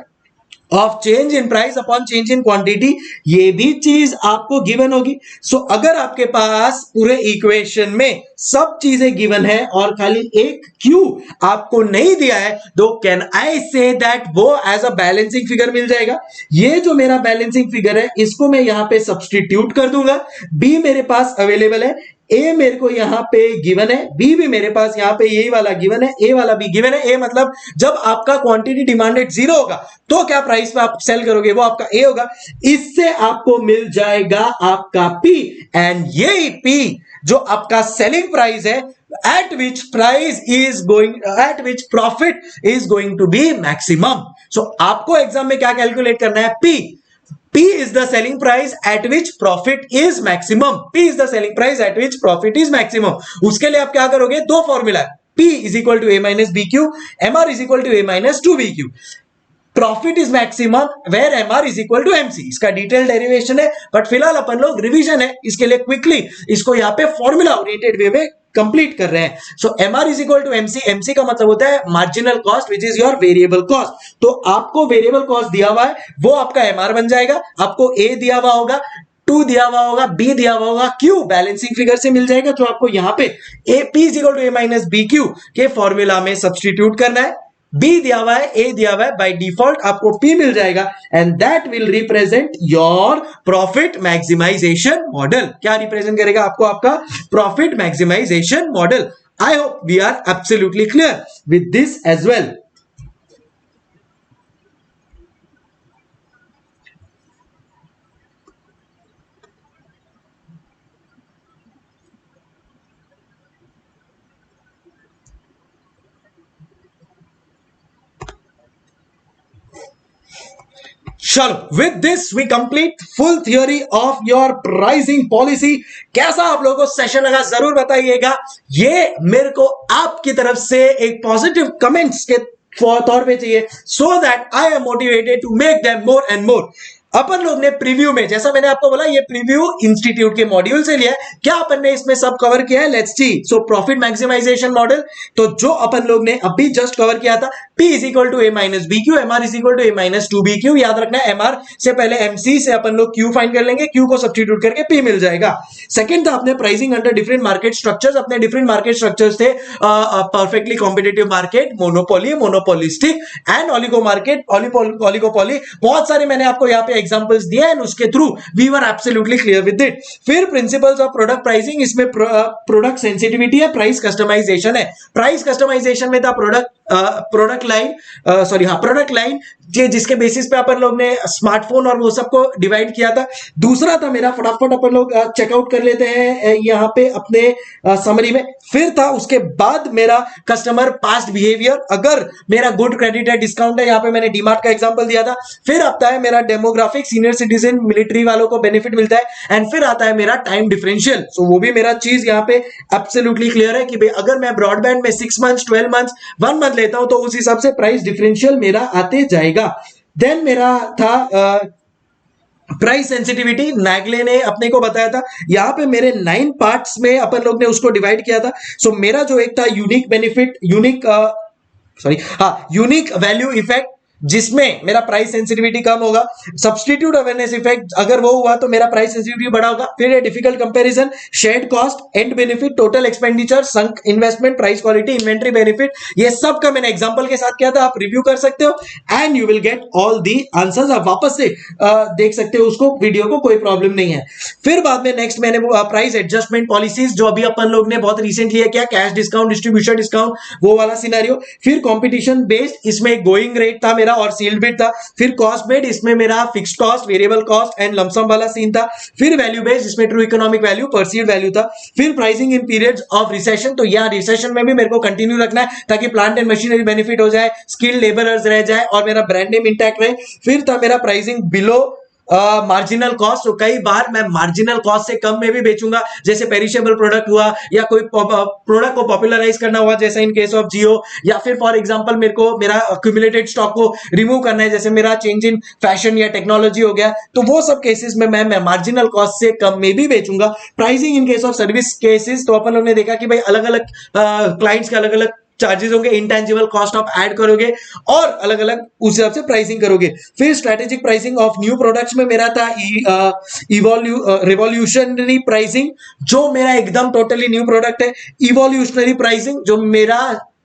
of change in price upon change in quantity, ये भी चीज आपको गिवन होगी। सो अगर आपके पास पूरे इक्वेशन में सब चीजें गिवन है और खाली एक Q आपको नहीं दिया है तो कैन आई से दैट वो एज अ बैलेंसिंग फिगर मिल जाएगा। ये जो मेरा बैलेंसिंग फिगर है इसको मैं यहां पे सब्स्टिट्यूट कर दूंगा। B मेरे पास अवेलेबल है, A मेरे को यहां पे गिवन है, B भी मेरे पास यहां पे यही वाला गिवन है, A वाला भी गिवन है। A मतलब जब आपका क्वांटिटी डिमांडेड 0 होगा तो क्या प्राइस पे आप सेल करोगे वो आपका A होगा। इससे आपको मिल जाएगा आपका P एंड यही P जो आपका सेलिंग प्राइस है at which profit is going to be maximum. So आपको एग्जाम में क्या कैलकुलेट करना है? P is the selling price at which profit is maximum. P is the selling price at which profit is maximum. उसके लिए आप क्या करोगे? दो फॉर्मूला है, P is equal to A minus BQ, MR is equal to A minus 2BQ. Profit is maximum where MR is equal to MC. इसका detail derivation है, but फिलहाल अपन लोग रिवीजन है, इसके लिए क्विकली इसको यहाँ पे फॉर्मूला ओरिएंटेड वे में कंप्लीट कर रहे हैं. So MR is equal to MC. MC का मतलब होता है marginal cost which is your variable cost. तो आपको वेरिएबल कॉस्ट दिया हुआ है, वो आपका एमआर बन जाएगा. आपको ए दिया हुआ होगा, 2 दिया हुआ होगा, बी दिया हुआ होगा, क्यू बैलेंसिंग फिगर से मिल जाएगा, जो आपको यहाँ पे A P is equal to A minus B Q के फॉर्मूला में सब्सटीट्यूट करना है. बी दिया हुआ है, ए दिया हुआ है, बाय डिफॉल्ट आपको पी मिल जाएगा, and that will represent your profit maximization model. क्या रिप्रेजेंट करेगा आपको? आपका profit maximization model. I hope we are absolutely clear with this as well. चलो, with this we complete full theory of your pricing policy. कैसा आप लोगों को session लगा जरूर बताइएगा. ये मेरे को आपकी तरफ से एक पॉजिटिव कमेंट्स के तौर पे चाहिए, so that I am motivated to make them more and more. अपन लोग ने प्रीव्यू में, जैसा मैंने आपको बोला, ये प्रीव्यू इंस्टीट्यूट के मॉड्यूल से लिया है. क्या अपन ने इसमें सब कवर किया है? Let's see. So profit maximization model, तो जो अपन लोग ने अभी जस्ट कवर किया था, P is equal to A minus B Q, MR is equal to A minus 2BQ. याद रखना है, एमआर से पहले एमसी से अपन लोग क्यू फाइंड कर लेंगे, क्यू को सब्स्टिट्यूट करके P मिल जाएगा. सेकंड था अपने pricing under different market structures. अपने डिफरेंट मार्केट स्ट्रक्चर्स थे perfectly competitive market, monopoly, monopolistic and oligo market, oligopoly. बहुत सारे मैंने आपको यहाँ पे एग्जांपल्स दिए, उसके through we were absolutely clear with it. फिर प्रिंसिपल्स ऑफ प्रोडक्ट प्राइसिंग, इसमें प्रोडक्ट सेंसिटिविटी है, प्राइस कस्टमाइजेशन है. प्राइस कस्टमाइजेशन में था प्रोडक्ट लाइन जिसके बेसिस पे अपन लोग ने स्मार्टफोन और वो सबको डिवाइड किया था. दूसरा था मेरा, फटाफट अपन लोग चेकआउट कर लेते हैं यहाँ पे अपने समरी में. फिर था उसके बाद मेरा कस्टमर पास्ट बिहेवियर, अगर मेरा गुड क्रेडिट है, डिस्काउंट है, यहाँ पे मैंने डीमार्ट का एग्जांपल दिया था. फिर आता है मेरा डेमोग्राफिक, सीनियर सिटीजन, मिलिट्री वालों को बेनिफिट मिलता है. एंड फिर आता है मेरा टाइम डिफरेंशियल. सो वो भी मेरा चीज यहाँ पे एब्सोल्युटली क्लियर है कि भाई अगर मैं ब्रॉडबैंड में 6 मंथ्स, 12 मंथ्स, 1 मंथ लेता हूं, तो उस हिसाब से प्राइस डिफरेंशियल मेरा आते जाएगा. देन मेरा था प्राइस सेंसिटिविटी. नैगले ने अपने को बताया था, यहां पे मेरे 9 पार्ट्स में अपन लोग ने उसको डिवाइड किया था. सो मेरा जो एक था unique benefit, unique value effect, जिसमें मेरा प्राइस सेंसिटिविटी कम होगा. सब्स्टिट्यूट अवेयरनेस इफेक्ट, अगर वो हुआ तो मेरा प्राइस सेंसिटिविटी बड़ा होगा. फिर है difficult comparison, shared cost, end benefit, total expenditure, sunk investment, price quality, inventory benefit. ये सब का मैंने एग्जांपल के साथ किया था, आप रिव्यू कर सकते हो and you will get all the answers. आप वापस से देख सकते हो उसको, वीडियो को, कोई प्रॉब्लम नहीं है. फिर बाद में नेक्स्ट मैंने प्राइस एडजस्टमेंट पॉलिसीज, जो अभी अपन लोग ने बहुत रिसेंटली है, क्या कैश डिस्काउंट, डिस्ट्रीब्यूशन डिस्काउंट, वो वाला सिनेरियो. फिर कंपटीशन बेस्ड, इसमें गोइंग रेट था मेरा और सील्ड बिट था. फिर कॉस्ट बेस्ड, इसमें मेरा fixed cost, variable cost and lump sum वाला सीन था. फिर वैल्यू बेस्ड, इसमें true economic value, perceived value था. फिर pricing in periods of recession, तो यहां रिसेशन में भी मेरे को कंटिन्यू रखना है ताकि प्लांट एंड मशीनरी बेनिफिट हो जाए, स्किल्ड लेबरर्स रह जाए और मेरा ब्रांड नेम इंटैक्ट रहे. फिर था मेरा प्राइसिंग बिलो मार्जिनल कॉस्ट. तो कई बार मैं मार्जिनल कॉस्ट से कम में भी बेचूंगा, जैसे पेरिशेबल प्रोडक्ट हुआ, या कोई प्रोडक्ट को पॉपुलराइज करना हुआ, जैसे इन केस ऑफ जियो. या फिर फॉर एग्जांपल मेरे को मेरा अक्यूमुलेटेड स्टॉक को रिमूव करना है, जैसे मेरा चेंज इन फैशन या टेक्नोलॉजी हो गया. तो वो सब केसेस में मैं मार्जिनल कॉस्ट से कम में भी बेचूंगा. Pricing in case of service cases, तो अपन लोग ने देखा कि भाई अलग अलग क्लाइंट्स के अलग अलग चार्जेस होंगे, इंटेंजिबल कॉस्ट ऑफ ऐड करोगे और अलग अलग उस हिसाब से प्राइसिंग करोगे. फिर strategic pricing of new products में मेरा था रिवॉल्यूशनरी प्राइसिंग, जो मेरा एकदम टोटली न्यू प्रोडक्ट है. इवोल्यूशनरी प्राइसिंग, जो मेरा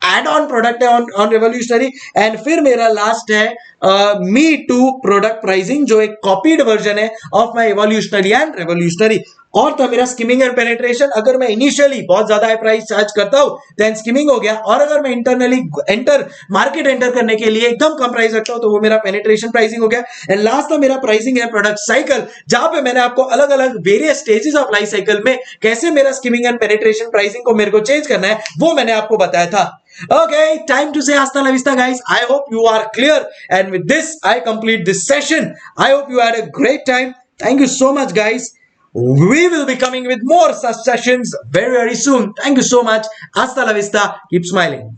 एड ऑन प्रोडक्ट है ऑन रिवॉल्यूशनरी. एंड फिर मेरा लास्ट है मी टू प्रोडक्ट प्राइसिंग, जो एक कॉपीड वर्जन है of my evolutionary and revolutionary. और था मेरा स्किमिंग एंड पेनिट्रेशन। अगर मैं इनिशियली बहुत ज्यादा हाई प्राइस चार्ज करता हूं देन स्किमिंग हो गया, और अगर मैं इंटरनली मार्केट एंटर करने के लिए एकदम कम प्राइस रखता हूं तो वो मेरा पेनिट्रेशन प्राइसिंग हो गया। एंड लास्ट था मेरा प्राइसिंग एंड प्रोडक्ट साइकिल, जहां पे मैंने आपको अलग अलग various stages of life cycle में कैसे मेरा स्किमिंग एंड पेनिट्रेशन प्राइसिंग को मेरे को चेंज करना है वो मैंने आपको बताया था। Okay, time to say hasta la vista, guys. I hope you are clear. And with this, I complete this session. I hope you had a great time. Thank you so much, guys. We will be coming with more such sessions very, very soon. Thank you so much. Hasta la vista. Keep smiling.